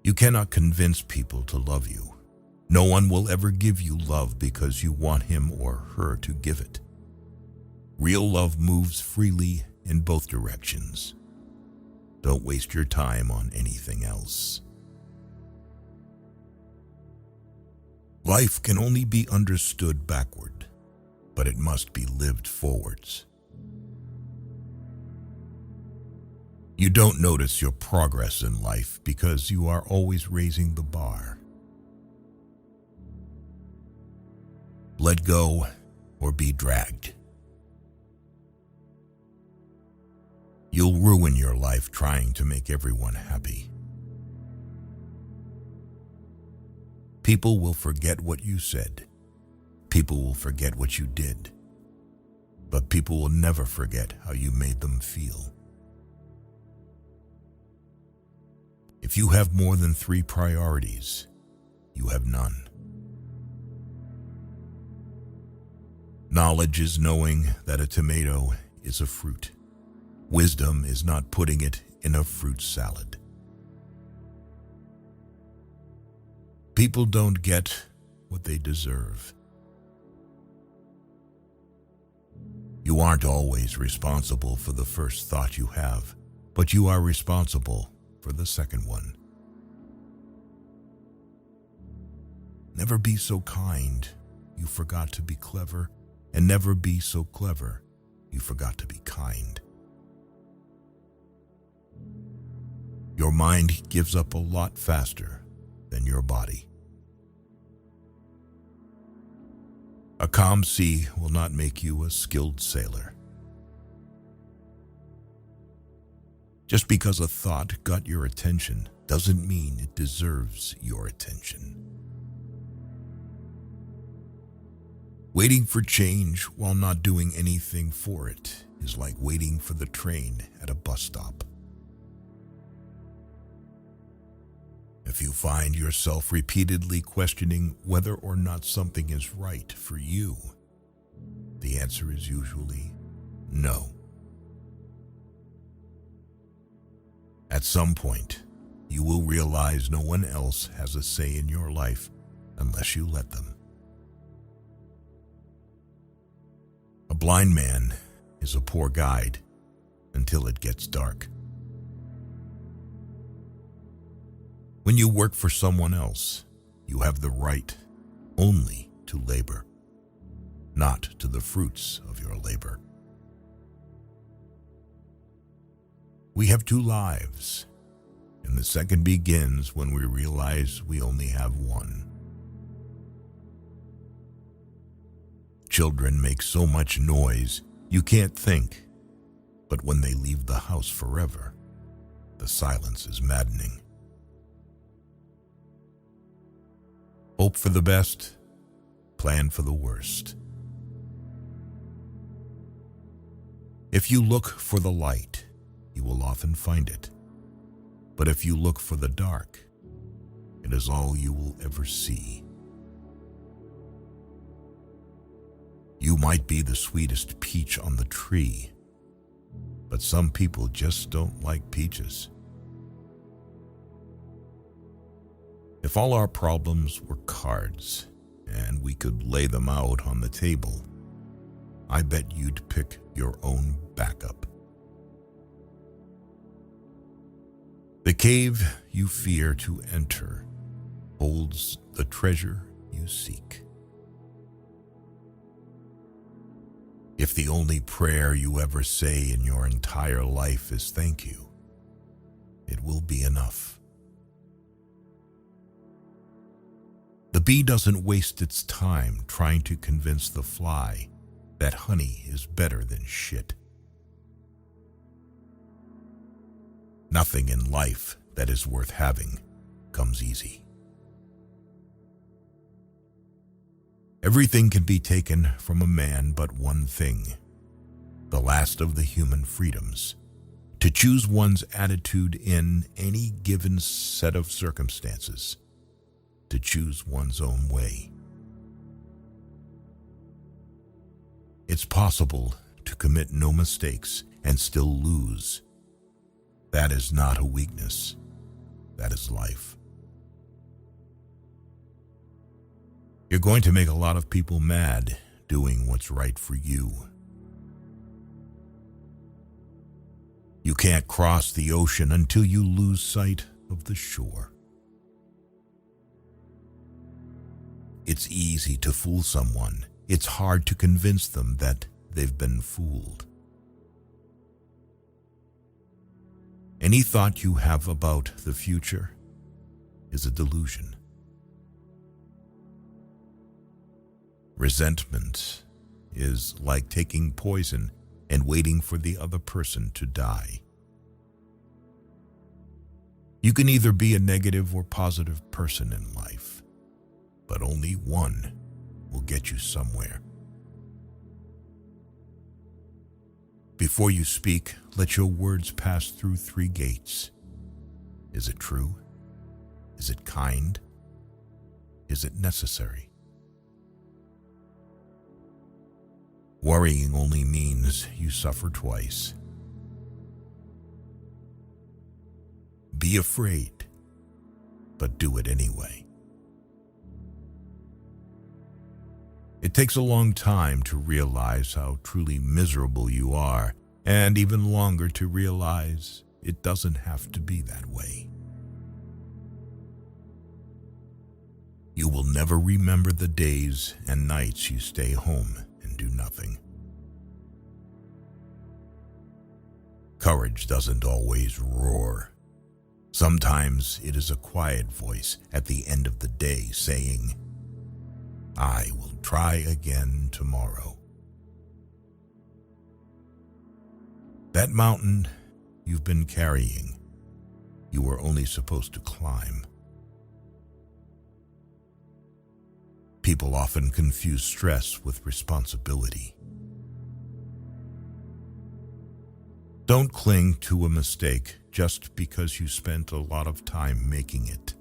You cannot convince people to love you. No one will ever give you love because you want him or her to give it. Real love moves freely in both directions. Don't waste your time on anything else. Life can only be understood backward, but it must be lived forwards. You don't notice your progress in life because you are always raising the bar. Let go or be dragged. You'll ruin your life trying to make everyone happy. People will forget what you said. People will forget what you did. But people will never forget how you made them feel. If you have more than 3 priorities, you have none. Knowledge is knowing that a tomato is a fruit. Wisdom is not putting it in a fruit salad. People don't get what they deserve. You aren't always responsible for the first thought you have, but you are responsible for the second one. Never be so kind you forgot to be clever, and never be so clever you forgot to be kind. Your mind gives up a lot faster than your body. A calm sea will not make you a skilled sailor. Just because a thought got your attention doesn't mean it deserves your attention. Waiting for change while not doing anything for it is like waiting for the train at a bus stop. If you find yourself repeatedly questioning whether or not something is right for you, the answer is usually no. At some point, you will realize no one else has a say in your life unless you let them. A blind man is a poor guide until it gets dark. When you work for someone else, you have the right only to labor, not to the fruits of your labor. We have 2 lives, and the second begins when we realize we only have one. Children make so much noise you can't think, but when they leave the house forever, the silence is maddening. Hope for the best, plan for the worst. If you look for the light, you will often find it. But if you look for the dark, it is all you will ever see. You might be the sweetest peach on the tree, but some people just don't like peaches. If all our problems were cards and we could lay them out on the table, I bet you'd pick your own backup. The cave you fear to enter holds the treasure you seek. If the only prayer you ever say in your entire life is thank you, it will be enough. The bee doesn't waste its time trying to convince the fly that honey is better than shit. Nothing in life that is worth having comes easy. Everything can be taken from a man but one thing, the last of the human freedoms, to choose one's attitude in any given set of circumstances, to choose one's own way. It's possible to commit no mistakes and still lose. That is not a weakness. That is life. You're going to make a lot of people mad doing what's right for you. You can't cross the ocean until you lose sight of the shore. It's easy to fool someone. It's hard to convince them that they've been fooled. Any thought you have about the future is a delusion. Resentment is like taking poison and waiting for the other person to die. You can either be a negative or positive person in life, but only one will get you somewhere. Before you speak, let your words pass through 3 gates. Is it true? Is it kind? Is it necessary? Worrying only means you suffer twice. Be afraid, but do it anyway. It takes a long time to realize how truly miserable you are, and even longer to realize it doesn't have to be that way. You will never remember the days and nights you stay home and do nothing. Courage doesn't always roar. Sometimes it is a quiet voice at the end of the day saying, "I will try again tomorrow." That mountain you've been carrying, you were only supposed to climb. People often confuse stress with responsibility. Don't cling to a mistake just because you spent a lot of time making it.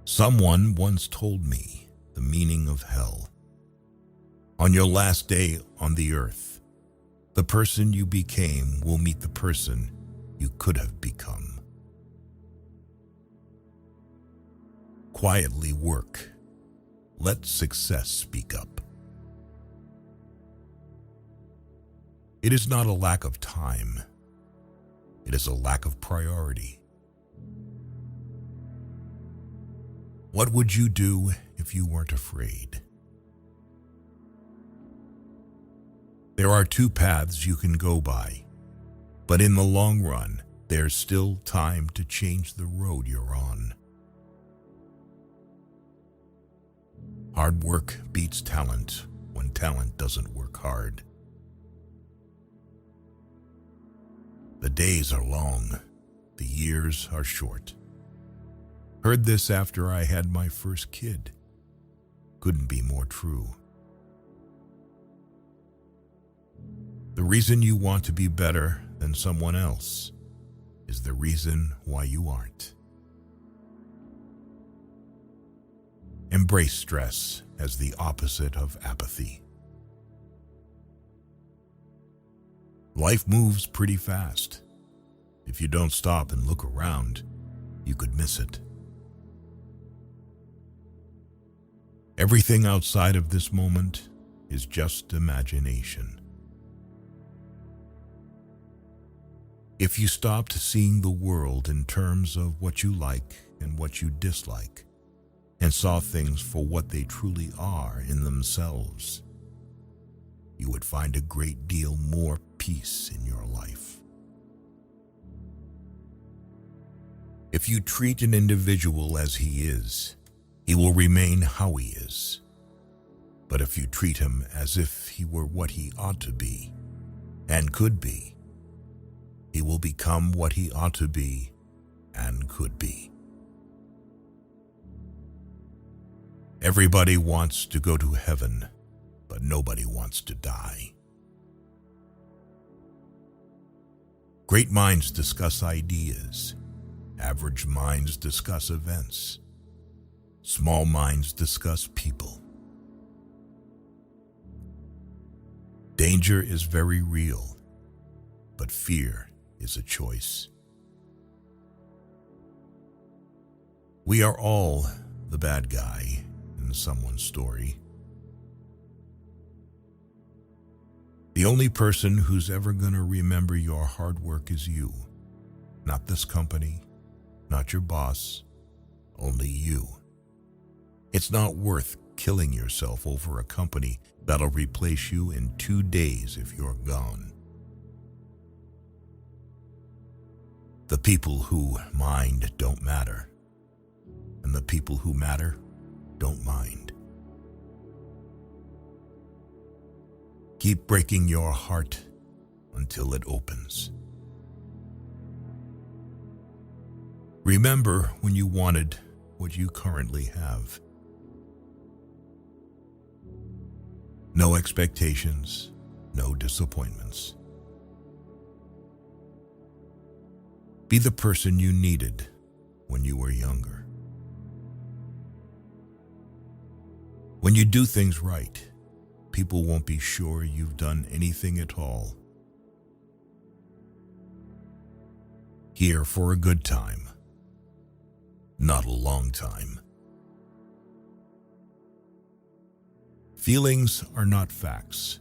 Someone once told me the meaning of hell. On your last day on the earth, the person you became will meet the person you could have become. Quietly work. Let success speak up. It is not a lack of time. It is a lack of priority. What would you do if you weren't afraid? There are 2 paths you can go by, but in the long run, there's still time to change the road you're on. Hard work beats talent when talent doesn't work hard. The days are long, the years are short. Heard this after I had my first kid. Couldn't be more true. The reason you want to be better than someone else is the reason why you aren't. Embrace stress as the opposite of apathy. Life moves pretty fast. If you don't stop and look around, you could miss it. Everything outside of this moment is just imagination. If you stopped seeing the world in terms of what you like and what you dislike, and saw things for what they truly are in themselves, you would find a great deal more peace in your life. If you treat an individual as he is, he will remain how he is. But if you treat him as if he were what he ought to be and could be, he will become what he ought to be and could be. Everybody wants to go to heaven, but nobody wants to die. Great minds discuss ideas. Average minds discuss events. Small minds discuss people. Danger is very real, but fear is a choice. We are all the bad guy in someone's story. The only person who's ever going to remember your hard work is you. Not this company, not your boss, only you. It's not worth killing yourself over a company that'll replace you in 2 days if you're gone. The people who mind don't matter, and the people who matter don't mind. Keep breaking your heart until it opens. Remember when you wanted what you currently have. No expectations, no disappointments. Be the person you needed when you were younger. When you do things right, people won't be sure you've done anything at all. Here for a good time, not a long time. Feelings are not facts.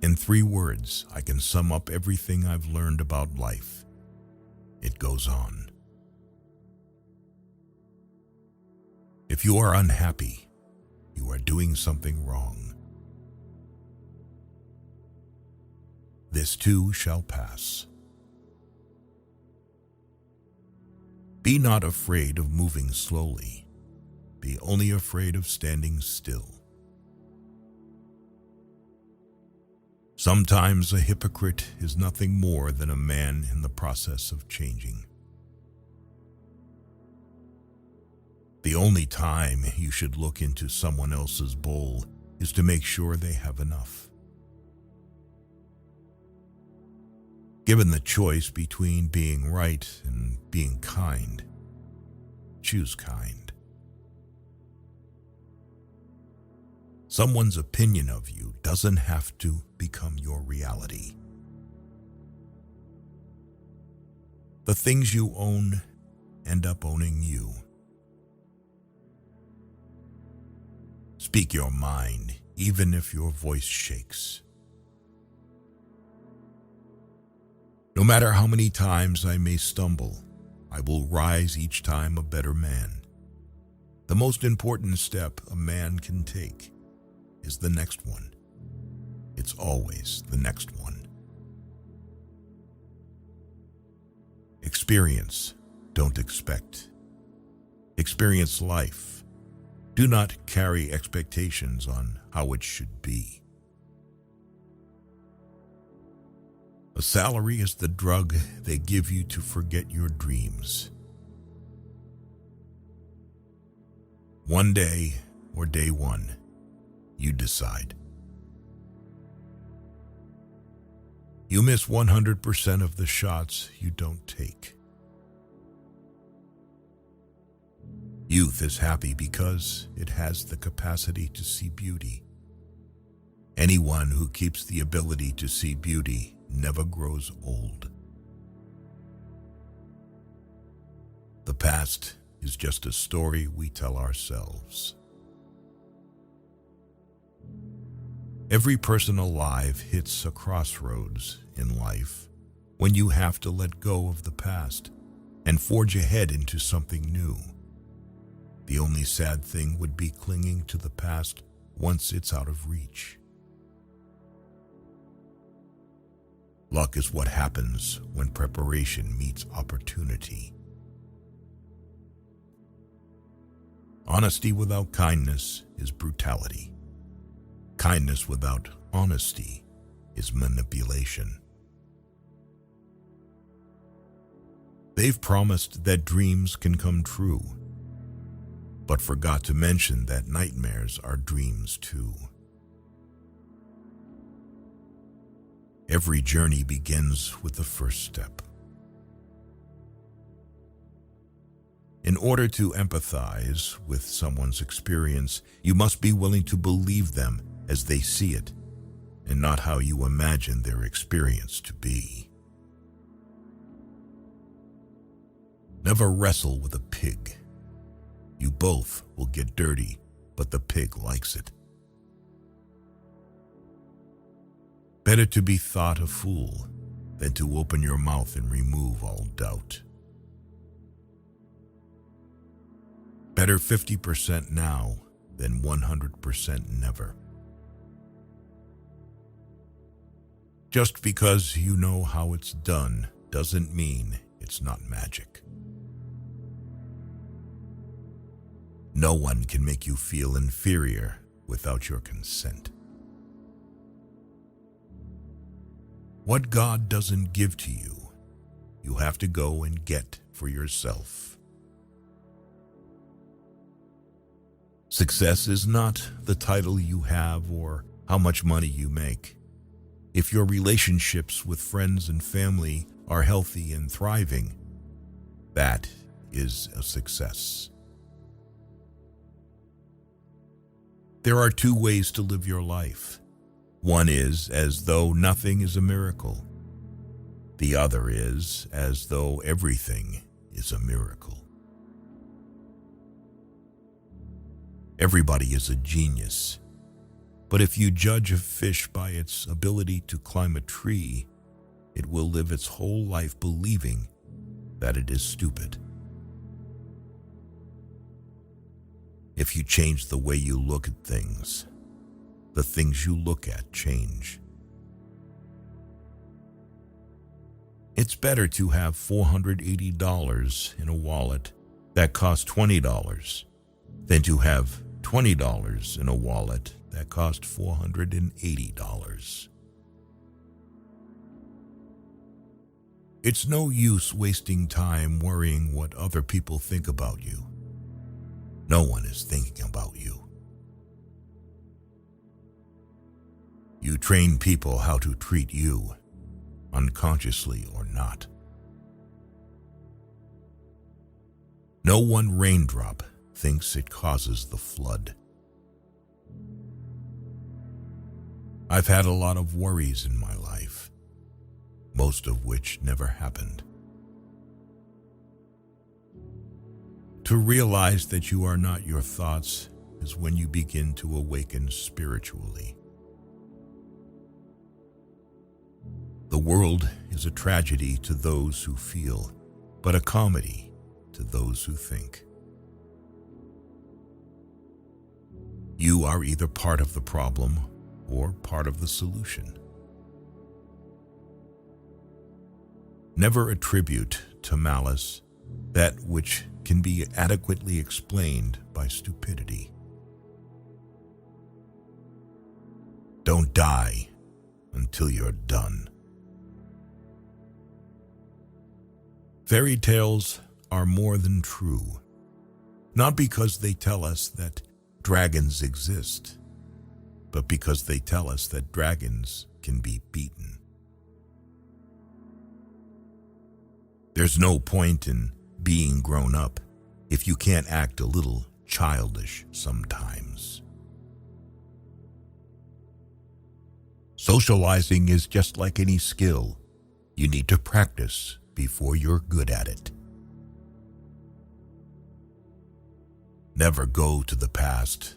In 3 words, I can sum up everything I've learned about life. It goes on. If you are unhappy, you are doing something wrong. This too shall pass. Be not afraid of moving slowly. Be only afraid of standing still. Sometimes a hypocrite is nothing more than a man in the process of changing. The only time you should look into someone else's bowl is to make sure they have enough. Given the choice between being right and being kind, choose kind. Someone's opinion of you doesn't have to become your reality. The things you own end up owning you. Speak your mind, even if your voice shakes. No matter how many times I may stumble, I will rise each time a better man. The most important step a man can take is the next one. It's always the next one. Experience, don't expect. Experience life. Do not carry expectations on how it should be. A salary is the drug they give you to forget your dreams. One day or day one, you decide. You miss 100% of the shots you don't take. Youth is happy because it has the capacity to see beauty. Anyone who keeps the ability to see beauty never grows old. The past is just a story we tell ourselves. Every person alive hits a crossroads in life when you have to let go of the past and forge ahead into something new. The only sad thing would be clinging to the past once it's out of reach. Luck is what happens when preparation meets opportunity. Honesty without kindness is brutality. Kindness without honesty is manipulation. They've promised that dreams can come true, but forgot to mention that nightmares are dreams too. Every journey begins with the first step. In order to empathize with someone's experience, you must be willing to believe them as they see it, and not how you imagine their experience to be. Never wrestle with a pig. You both will get dirty, but the pig likes it. Better to be thought a fool than to open your mouth and remove all doubt. Better 50% now than 100% never. Just because you know how it's done doesn't mean it's not magic. No one can make you feel inferior without your consent. What God doesn't give to you, you have to go and get for yourself. Success is not the title you have or how much money you make. If your relationships with friends and family are healthy and thriving, that is a success. There are two ways to live your life. One is as though nothing is a miracle. The other is as though everything is a miracle. Everybody is a genius, but if you judge a fish by its ability to climb a tree, it will live its whole life believing that it is stupid. If you change the way you look at things, the things you look at change. It's better to have $480 in a wallet that costs $20 than to have $20 in a wallet that costs $480. It's no use wasting time worrying what other people think about you. No one is thinking about you. You train people how to treat you, unconsciously or not. No one raindrop thinks it causes the flood. I've had a lot of worries in my life, most of which never happened. To realize that you are not your thoughts is when you begin to awaken spiritually. The world is a tragedy to those who feel, but a comedy to those who think. You are either part of the problem or part of the solution. Never attribute to malice that which can be adequately explained by stupidity. Don't die until you're done. Fairy tales are more than true, not because they tell us that dragons exist, but because they tell us that dragons can be beaten. There's no point in being grown up if you can't act a little childish sometimes. Socializing is just like any skill. You need to practice before you're good at it. Never go to the past.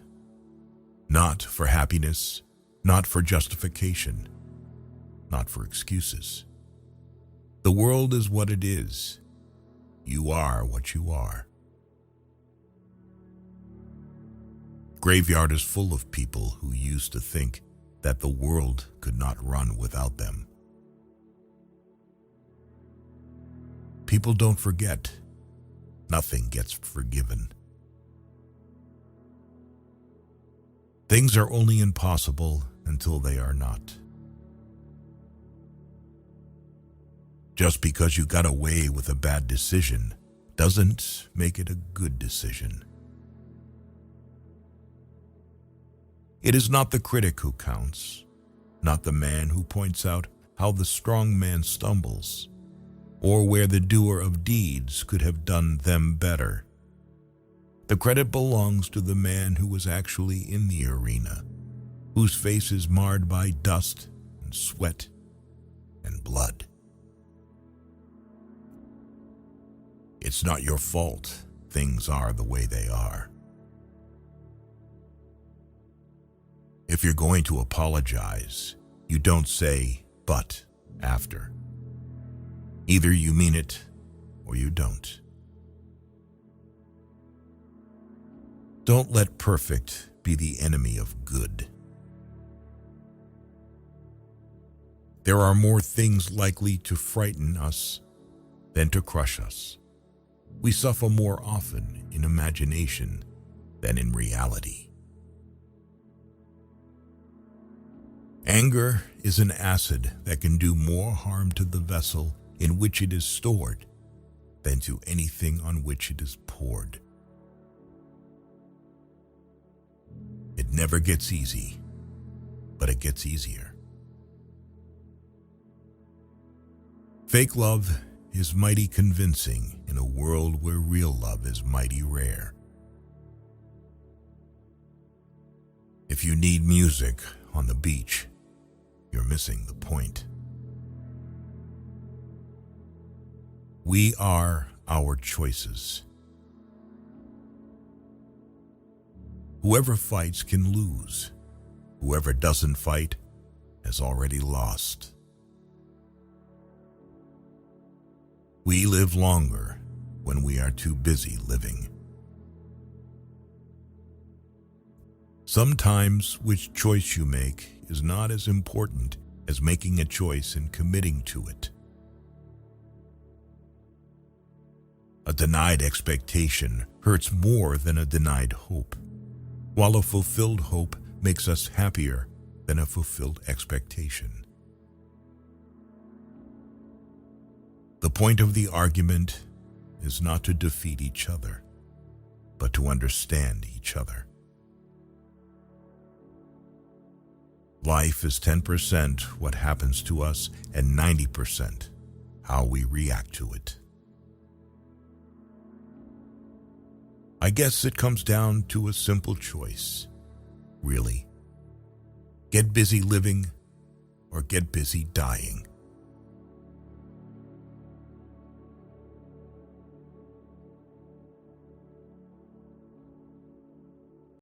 Not for happiness, not for justification, not for excuses. The world is what it is. You are what you are. Graveyard is full of people who used to think that the world could not run without them. People don't forget. Nothing gets forgiven. Things are only impossible until they are not. Just because you got away with a bad decision doesn't make it a good decision. It is not the critic who counts, not the man who points out how the strong man stumbles, or where the doer of deeds could have done them better. The credit belongs to the man who was actually in the arena, whose face is marred by dust and sweat and blood. It's not your fault things are the way they are. If you're going to apologize, you don't say "but" after. Either you mean it or you don't. Don't let perfect be the enemy of good. There are more things likely to frighten us than to crush us. We suffer more often in imagination than in reality. Anger is an acid that can do more harm to the vessel in which it is stored than to anything on which it is poured. It never gets easy, but it gets easier. Fake love is mighty convincing in a world where real love is mighty rare. If you need music on the beach, you're missing the point. We are our choices. Whoever fights can lose. Whoever doesn't fight has already lost. We live longer when we are too busy living. Sometimes which choice you make is not as important as making a choice and committing to it. A denied expectation hurts more than a denied hope, while a fulfilled hope makes us happier than a fulfilled expectation. The point of the argument is not to defeat each other, but to understand each other. Life is 10% what happens to us and 90% how we react to it. I guess it comes down to a simple choice, really. Get busy living or get busy dying.